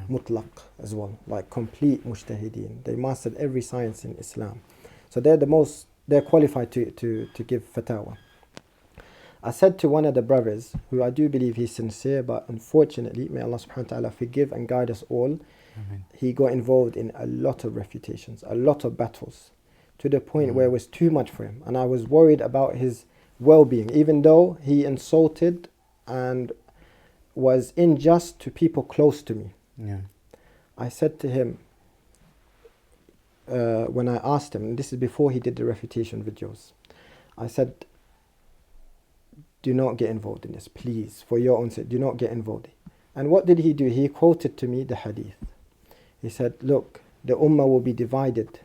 Speaker 1: mutlaq as well, like complete mujtahideen. They mastered every science in Islam. So they're qualified to give fatwa. I said to one of the brothers, who I do believe he's sincere, but unfortunately, may Allah subhanahu wa ta'ala forgive and guide us all, he got involved in a lot of refutations, a lot of battles, to the point where it was too much for him. And I was worried about his well-being, even though he insulted and was unjust to people close to me.
Speaker 3: Yeah.
Speaker 1: I said to him, when I asked him, and this is before he did the refutation videos, I said, do not get involved in this, please, for your own sake, do not get involved. And what did he do? He quoted to me the hadith. He said, look, the ummah will be divided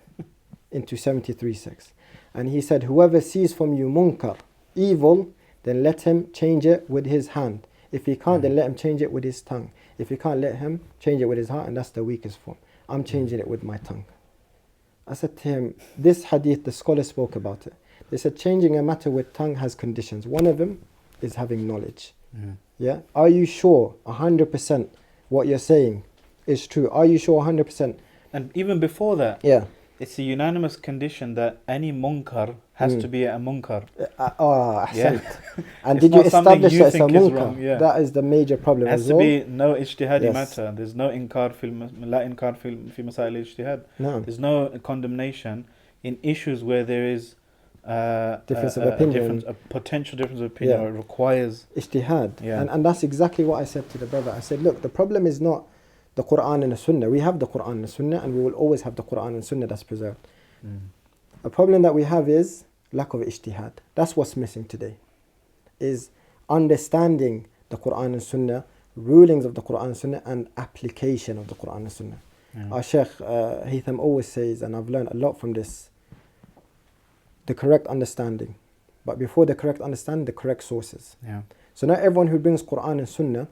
Speaker 1: into 73 sects. And he said, whoever sees from you munkar, evil, then let him change it with his hand. If he can't, then let him change it with his tongue. If he can't, let him change it with his heart, and that's the weakest form. I'm changing it with my tongue. I said to him, this hadith, the scholars spoke about it. They said changing a matter with tongue has conditions. One of them is having knowledge. Yeah. Are you sure 100% what you're saying is true? Are you sure 100%?
Speaker 3: And even before that,
Speaker 1: yeah,
Speaker 3: it's a unanimous condition that any munkar has to be a munkar.
Speaker 1: ahsant. And
Speaker 3: It's
Speaker 1: did you
Speaker 3: not something
Speaker 1: establish
Speaker 3: you
Speaker 1: that it's a
Speaker 3: think is
Speaker 1: munkar?
Speaker 3: wrong, yeah.
Speaker 1: That is the major problem
Speaker 3: It has
Speaker 1: as
Speaker 3: to
Speaker 1: well.
Speaker 3: be no ijtihadi
Speaker 1: Yes.
Speaker 3: matter. There's no inkar la inkar fi masail ijtihad.
Speaker 1: No.
Speaker 3: There's no condemnation in issues where there is
Speaker 1: Difference of opinion.
Speaker 3: a potential difference of opinion,
Speaker 1: Yeah.
Speaker 3: or it requires
Speaker 1: Ijtihad.
Speaker 3: Yeah.
Speaker 1: And that's exactly what I said to the brother. I said, look, the problem is not the Quran and the Sunnah. We have the Quran and the Sunnah, and we will always have the Quran and Sunnah that's preserved. A problem that we have is lack of ijtihad. That's what's missing today, is understanding the Quran and Sunnah, rulings of the Quran and Sunnah, and application of the Quran and Sunnah. Our Shaykh Haytham always says, and I've learned a lot from this, the correct understanding. But before the correct understanding, the correct sources.
Speaker 3: Yeah.
Speaker 1: So not everyone who brings Quran and Sunnah,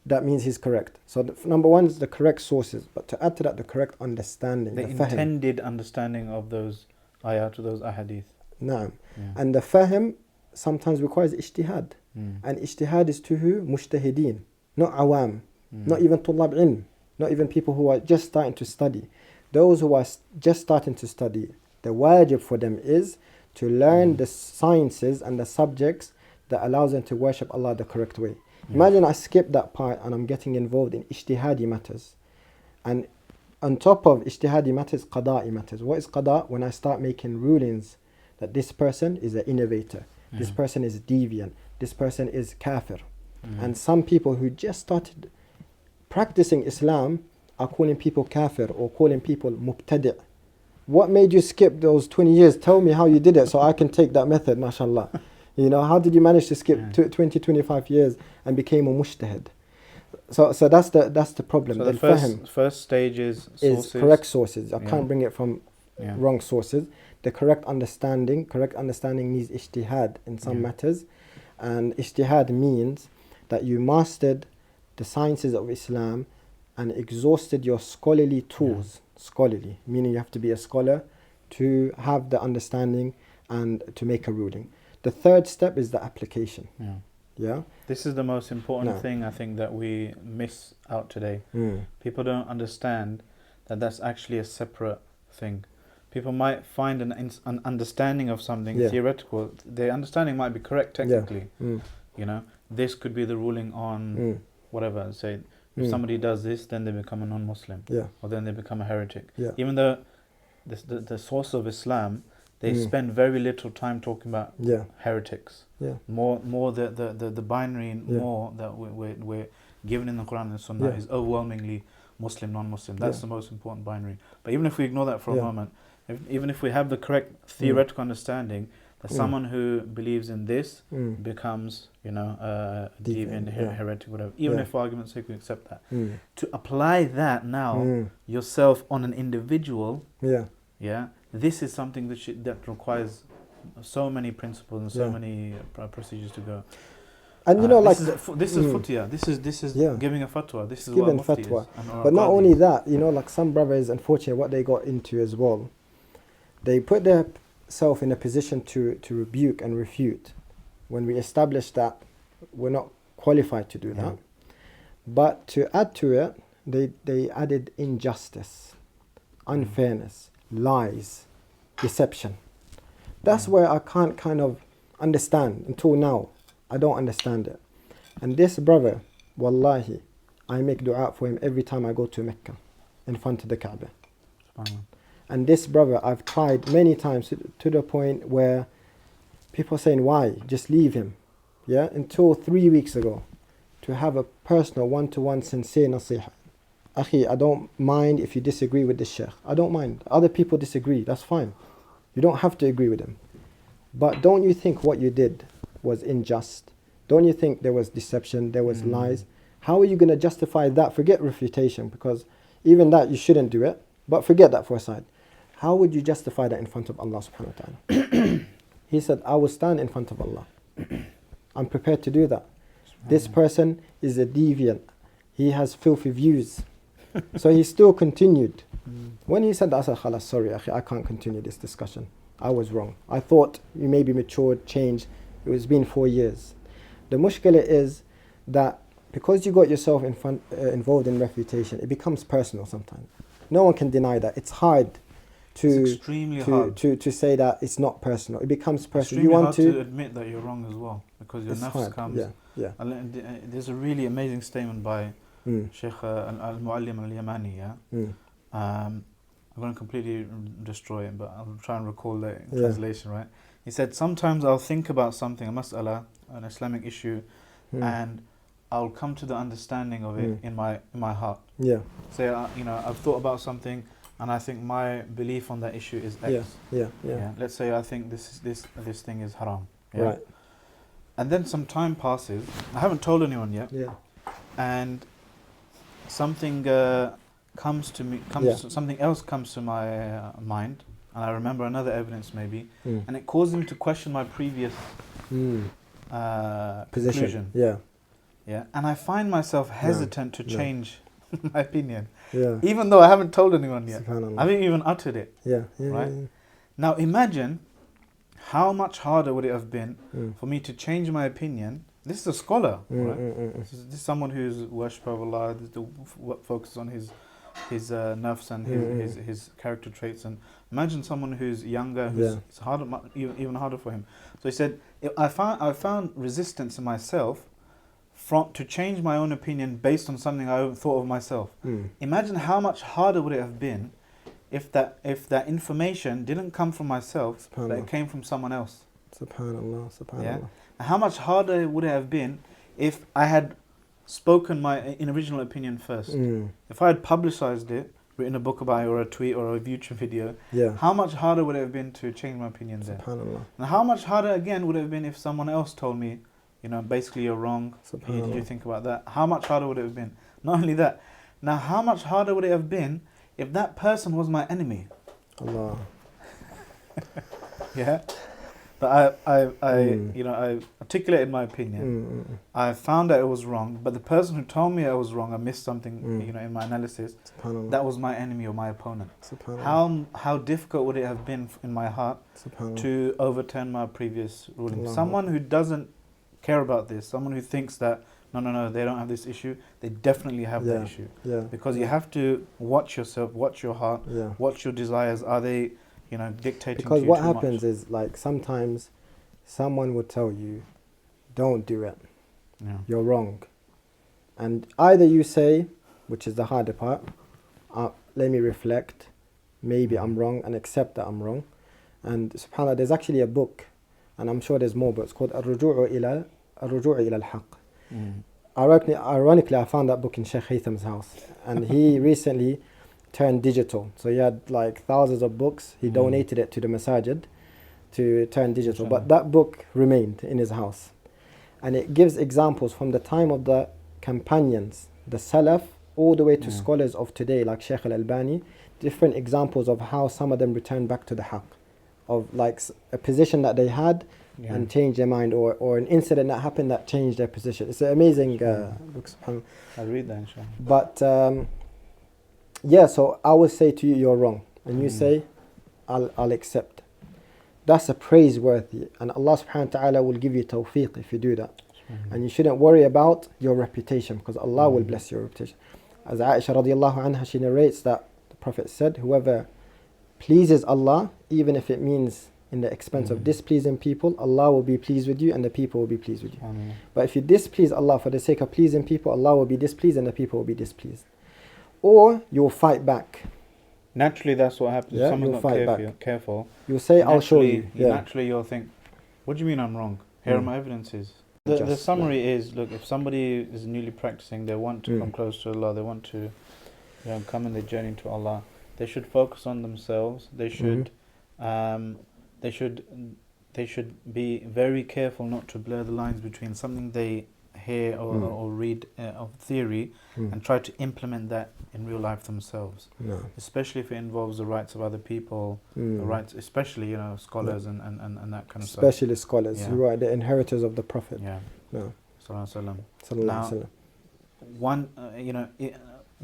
Speaker 1: that means he's correct. So number one is the correct sources, but to add to that, the correct understanding.
Speaker 3: The
Speaker 1: fahm.
Speaker 3: intended understanding of those ayat or those ahadith.
Speaker 1: Naam.
Speaker 3: Yeah.
Speaker 1: And the fahm sometimes requires ijtihad. And ijtihad is to who? Mujtahideen, not awam, not even tullab ilm, not even people who are just starting to study. Those who are just starting to study, the wajib for them is to learn the sciences and the subjects that allows them to worship Allah the correct way. Imagine I skip that part and I'm getting involved in ijtihadi matters. And on top of ijtihadi matters, qada'i matters. What is qada'? When I start making rulings that this person is an innovator, this person is deviant, this person is kafir. And some people who just started practicing Islam are calling people kafir or calling people mubtadi'. What made you skip those 20 years? Tell me how you did it so I can take that method, mashallah. You know, how did you manage to skip 20, 25 years and became a mujtahid? So that's the problem.
Speaker 3: So the first stage is sources.
Speaker 1: Correct sources. I can't bring it from
Speaker 3: Yeah.
Speaker 1: wrong sources. The correct understanding needs ijtihad in some matters. And ijtihad means that you mastered the sciences of Islam and exhausted your scholarly tools. Scholarly, meaning you have to be a scholar to have the understanding and to make a ruling. The third step is the application. Yeah.
Speaker 3: This is the most important thing I think that we miss out today. People don't understand that that's actually a separate thing. People might find an understanding of something theoretical. Their understanding might be correct technically. You know, this could be the ruling on whatever. Say, if somebody does this, then they become a non-Muslim, or then they become a heretic. Even though the source of Islam, they spend very little time talking about heretics. More the binary more that we're given in the Quran and Sunnah is overwhelmingly Muslim, non-Muslim. That's the most important binary. But even if we ignore that for a moment, even if we have the correct theoretical understanding, that someone who believes in this becomes, deviant, heretic, whatever. Even if for argument's sake we accept that. To apply that now yourself on an individual, this is something that requires so many principles and so many procedures to go.
Speaker 1: And you know, like
Speaker 3: this is futya. This is
Speaker 1: yeah,
Speaker 3: giving a fatwa. This is
Speaker 1: giving
Speaker 3: what mufti
Speaker 1: fatwa.
Speaker 3: is. And
Speaker 1: But not
Speaker 3: qadi.
Speaker 1: only that, you know, like some brothers, unfortunately, what they got into as well, they put themselves in a position to rebuke and refute when we establish that we're not qualified to do that. But to add to it, they added injustice, unfairness, lies, deception. That's where I can't kind of understand. Until now, I don't understand it. And this brother, wallahi, I make dua for him every time I go to Mecca in front of the Kaaba. And this brother, I've tried many times to the point where people are saying, why? Just leave him. Yeah, until 3 weeks ago, to have a personal one-to-one sincere nasiha. Akhi, I don't mind if you disagree with the sheikh. I don't mind. Other people disagree. That's fine. You don't have to agree with him. But don't you think what you did was unjust? Don't you think there was deception, there was lies? How are you going to justify that? Forget refutation, because even that you shouldn't do it. But forget that for a side. How would you justify that in front of Allah subhanahu wa ta'ala? He said, I will stand in front of Allah. I'm prepared to do that. This person is a deviant. He has filthy views. So he still continued. When he said that, I said, Khalas, sorry, akhi, I can't continue this discussion. I was wrong. I thought you maybe matured, changed. It's been 4 years. The mushkila is that because you got yourself involved in refutation, it becomes personal sometimes. No one can deny that. It's hard to say that it's not personal. It becomes personal.
Speaker 3: You want to admit that you're wrong as well, because your nafs comes.
Speaker 1: Yeah.
Speaker 3: There's a really amazing statement by Sheikh Al-Muallim Al-Yamani. I'm going to completely destroy it, but I'll try and recall the translation. Right? He said, sometimes I'll think about something, a mas'ala, an Islamic issue, and I'll come to the understanding of it in my heart. Yeah. Say, I've thought about something, and I think my belief on that issue is X. Yeah. Let's say I think this thing is haram. Yeah? Right. And then some time passes. I haven't told anyone yet. Yeah. And something comes to me. Something else comes to my mind, and I remember another evidence maybe, and it caused me to question my previous conclusion. Yeah. And I find myself hesitant to change my opinion. Yeah. Even though I haven't told anyone yet. I haven't even uttered it. Right? Now imagine how much harder would it have been for me to change my opinion. This is a scholar, right? This is someone who's worshipper of Allah, focuses on his nafs and his character traits. And imagine someone who's younger, it's harder, even harder for him. So he said, I found resistance in myself to change my own opinion based on something I thought of myself. Imagine how much harder would it have been if that information didn't come from myself, but it came from someone else.
Speaker 1: Subhanallah.
Speaker 3: Yeah? And how much harder would it have been if I had spoken my original opinion first? If I had publicized it, written a book about it, or a tweet, or a YouTube video, how much harder would it have been to change my opinion there? Subhanallah. And how much harder again would it have been if someone else told me, basically you're wrong, you think about that? How much harder would it have been? Not only that, now how much harder would it have been if that person was my enemy? Allah. Yeah? But I articulated my opinion. I found that it was wrong, but the person who told me I was wrong, I missed something, in my analysis, that was my enemy or my opponent. How difficult would it have been in my heart to overturn my previous ruling? Someone who doesn't care about this, someone who thinks that no, they don't have this issue, they definitely have that issue. Because you have to watch yourself, watch your heart, watch your desires. Are they dictating
Speaker 1: because
Speaker 3: to you
Speaker 1: what
Speaker 3: too
Speaker 1: happens
Speaker 3: much?
Speaker 1: is, like, sometimes someone will tell you, don't do it, you're wrong, and either you say, which is the harder part, let me reflect, maybe I'm wrong, and accept that I'm wrong. And subhanAllah, there's actually a book, and I'm sure there's more, but it's called Al-Ruju'u ila al-Haq. Ironically, I found that book in Sheikh Haytham's house, and he recently turned digital. So he had like thousands of books. He donated it to the masajid to turn digital. But that book remained in his house. And it gives examples from the time of the companions, the Salaf, all the way to scholars of today, like Sheikh Al-Albani, different examples of how some of them returned back to the haqq, of like a position that they had, and change their mind, or an incident that happened that changed their position. It's an amazing book, subhanAllah.
Speaker 3: I'll read that inshallah.
Speaker 1: But yeah, so I will say to you, you're wrong, and you say, I'll accept. That's a praiseworthy, and Allah subhanahu wa ta'ala will give you tawfiq if you do that. And you shouldn't worry about your reputation, because Allah will bless your reputation. As Aisha radiallahu anha, she narrates that the Prophet said, whoever pleases Allah, even if it means in the expense of displeasing people, Allah will be pleased with you and the people will be pleased with you. But if you displease Allah for the sake of pleasing people, Allah will be displeased and the people will be displeased. Or you'll fight back.
Speaker 3: Naturally, that's what happens. If someone's not careful,
Speaker 1: you'll say, I'll show you.
Speaker 3: Naturally, you'll think, what do you mean I'm wrong? Here are my evidences. The summary is, look, if somebody is newly practicing, they want to come close to Allah, they want to come in their journey to Allah, they should focus on themselves. They should they should be very careful not to blur the lines between something they hear or read of theory and try to implement that in real life themselves. Especially if it involves the rights of other people, the rights, especially scholars and that kind of stuff.
Speaker 1: Especially scholars who are the inheritors of the Prophet.
Speaker 3: Sallallahu Alaihi Wasallam.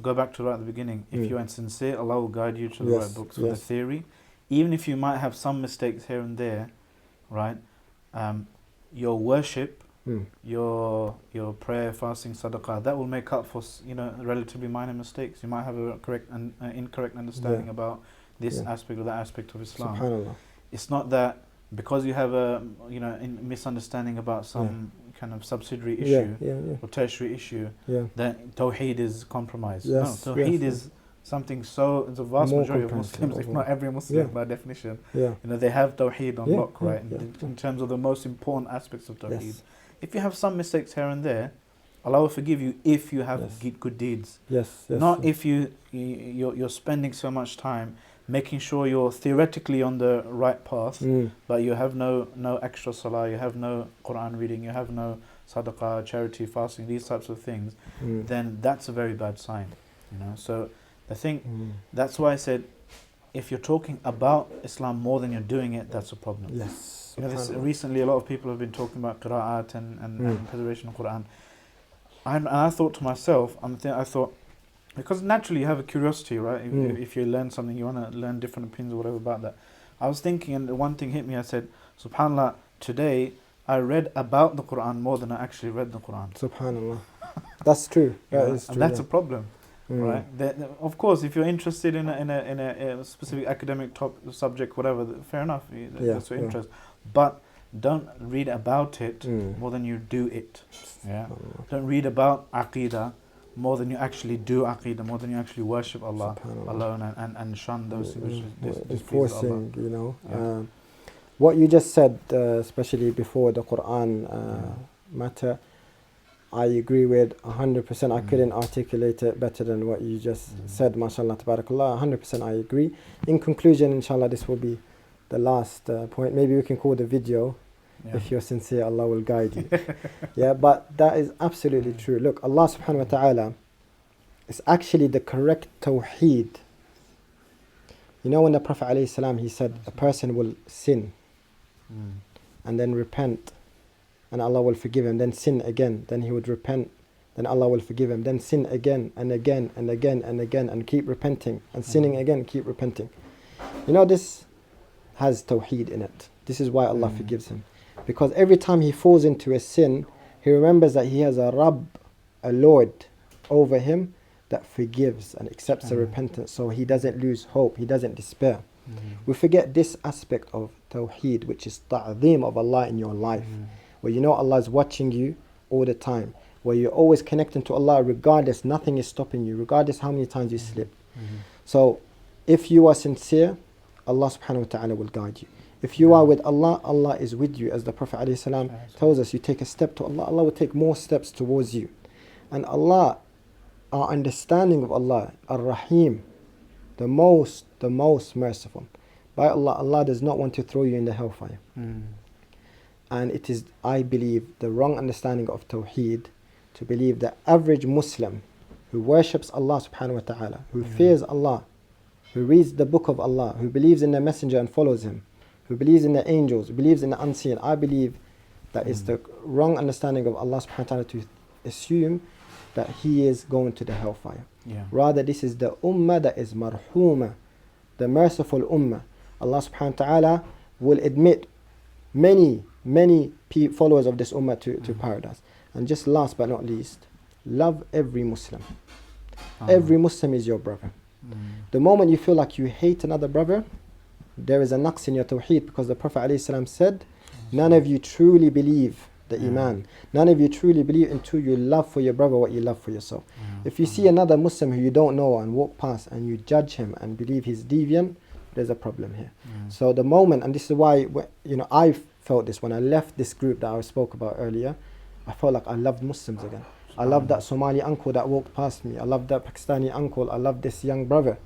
Speaker 3: Go back to right at the beginning. If you are sincere, Allah will guide you to the right books with the theory. Even if you might have some mistakes here and there, right? Your worship, your prayer, fasting, sadaqah, that will make up for relatively minor mistakes. You might have a correct and incorrect understanding about this aspect or that aspect of Islam.
Speaker 1: SubhanAllah.
Speaker 3: It's not that because you have a misunderstanding about some kind of subsidiary issue or tertiary issue that Tawheed is compromised. No, Tawheed is something it's a vast majority of Muslims, if not every Muslim by definition. They have Tawheed on lock, right? In terms of the most important aspects of Tawheed. If you have some mistakes here and there, Allah will forgive you if you have good deeds. Not if you're spending so much time making sure you're theoretically on the right path, but you have no extra salah, you have no Quran reading, you have no sadaqah, charity, fasting, these types of things, then that's a very bad sign. So I think that's why I said, if you're talking about Islam more than you're doing it, that's a problem. Recently a lot of people have been talking about qira'at and preservation of Quran. And I thought to myself, because naturally you have a curiosity, right? If you learn something, you want to learn different opinions or whatever about that. I was thinking, and one thing hit me, I said, subhanAllah, today I read about the Quran more than I actually read the Quran.
Speaker 1: SubhanAllah. That's true. That is true.
Speaker 3: And that's a problem. Right. Of course, if you're interested in a specific academic subject, whatever, fair enough. That's your interest. But don't read about it more than you do it. Don't read about Aqidah more than you actually do Aqidah, more than you actually worship Allah alone and shun those things which displease Allah.
Speaker 1: What you just said, especially before the Quran matter, I agree with 100%. I couldn't articulate it better than what you just said, mashallah, tabarakallah. 100% I agree. In conclusion, inshallah, this will be the last point. Maybe we can call the video. If you're sincere, Allah will guide you. But that is absolutely true. Look, Allah subhanahu wa ta'ala is actually the correct tawheed. When the Prophet alayhi salam, he said a person will sin and then repent, and Allah will forgive him, then sin again, then he would repent, then Allah will forgive him, then sin again and again and again and again, and keep repenting, and sinning again, keep repenting. This has tawheed in it. This is why Allah forgives him. Because every time he falls into a sin, he remembers that he has a Rabb, a Lord over him that forgives and accepts the repentance, so he doesn't lose hope, he doesn't despair. We forget this aspect of tawheed, which is ta'zeem of Allah in your life, where Allah is watching you all the time, where you're always connecting to Allah regardless, nothing is stopping you, regardless how many times you slip. So if you are sincere, Allah subhanahu wa ta'ala will guide you. If you are with Allah, Allah is with you. As the Prophet ﷺ tells us, you take a step to Allah, Allah will take more steps towards you. And Allah, our understanding of Allah, Ar-Rahim, the most merciful. By Allah, Allah does not want to throw you in the hellfire. And it is, I believe, the wrong understanding of Tawheed to believe the average Muslim who worships Allah subhanahu wa ta'ala, who fears Allah, who reads the book of Allah, who believes in the messenger and follows him, who believes in the angels, believes in the unseen, I believe that is the wrong understanding of Allah subhanahu wa ta'ala to assume that he is going to the hellfire. Rather, this is the ummah that is marhuma, the merciful ummah. Allah subhanahu wa ta'ala will admit many followers of this ummah to paradise. And just last but not least, love every Muslim. Every Muslim is your brother. The moment you feel like you hate another brother, there is a naqs in your tawheed, because the Prophet ﷺ said, none of you truly believe the iman. None of you truly believe until you love for your brother what you love for yourself. If you see another Muslim who you don't know and walk past and you judge him and believe he's deviant, there's a problem here. So the moment, and this is why, you know, I felt this when I left this group that I spoke about earlier, I felt like I loved Muslims again. I loved that Somali uncle that walked past me. I loved that Pakistani uncle. I loved this young brother.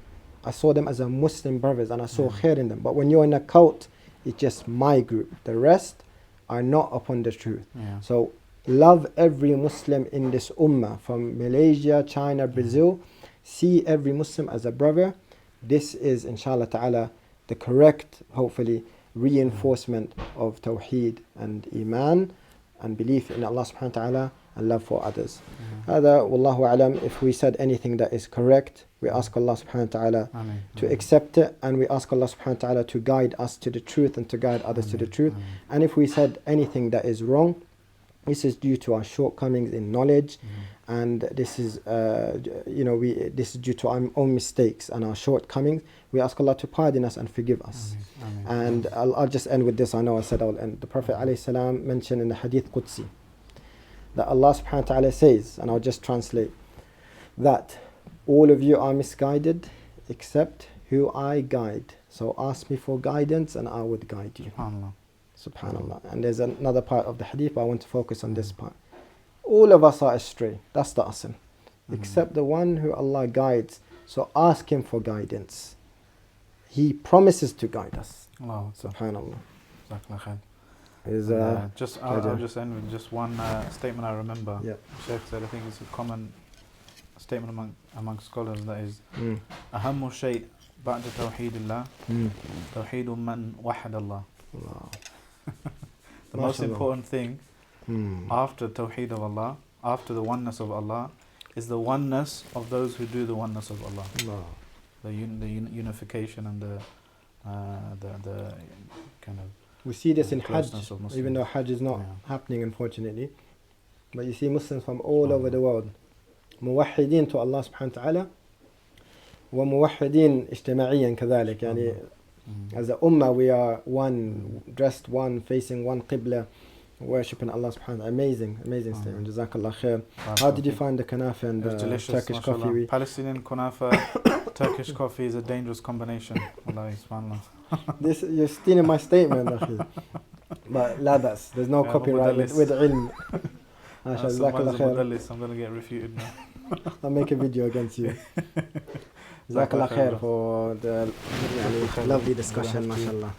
Speaker 1: I saw them as a Muslim brothers and I saw khair in them. But when you're in a cult, it's just my group. The rest are not upon the truth. So love every Muslim in this ummah, from Malaysia, China, Brazil. See every Muslim as a brother. This is, inshallah ta'ala, the correct, hopefully, reinforcement of tawheed and iman and belief in Allah subhanahu wa ta'ala and love for others. هذا والله أعلم. If we said anything that is correct, we ask Allah subhanahu wa ta'ala to accept it, and we ask Allah subhanahu wa ta'ala to guide us to the truth and to guide others to the truth. And if we said anything that is wrong, this is due to our shortcomings in knowledge, and this is this is due to our own mistakes and our shortcomings. We ask Allah to pardon us and forgive us. And I'll just end with this. I know I said I'll end. The Prophet ﷺ mentioned in the Hadith Qudsi that Allah subhanahu wa ta'ala says, and I'll just translate, that all of you are misguided except who I guide. So ask me for guidance and I would guide you. Subhanallah. And there's another part of the hadith, but I want to focus on this part. All of us are astray. That's the asl. Except the one who Allah guides. So ask him for guidance. He promises to guide us. Subhanallah.
Speaker 3: I'll just end with just one statement I remember. Shaykh said, I think it's a common statement among scholars, that is أهم شيء بعد توحيد الله توحيد من وحد الله. The most important thing after Tawheed of Allah, after the oneness of Allah, is the oneness of those who do the oneness of Allah. The unification and the kind of.
Speaker 1: We see this in Hajj, even though Hajj is not happening, unfortunately. But you see Muslims from all over the world, موحدين to Allah subhanahu wa ta'ala, وموحدين اجتماعيا كذلك. يعني as a ummah we are one, dressed one, facing one qibla, worshipping Allah subhanahu wa ta'ala. Amazing statement. Jazakallah khair. How did you find the kanafa and the Turkish coffee?
Speaker 3: Palestinian kanafa, Turkish coffee is a dangerous combination. Wallahi, subhanallah.
Speaker 1: This, you're stealing my statement, akhi. But la bas, there's no copyright with ilm. Jazakallah khair.
Speaker 3: I'm going to get refuted now.
Speaker 1: I'll make a video against you. Jazakallah khair for the lovely discussion, mashallah.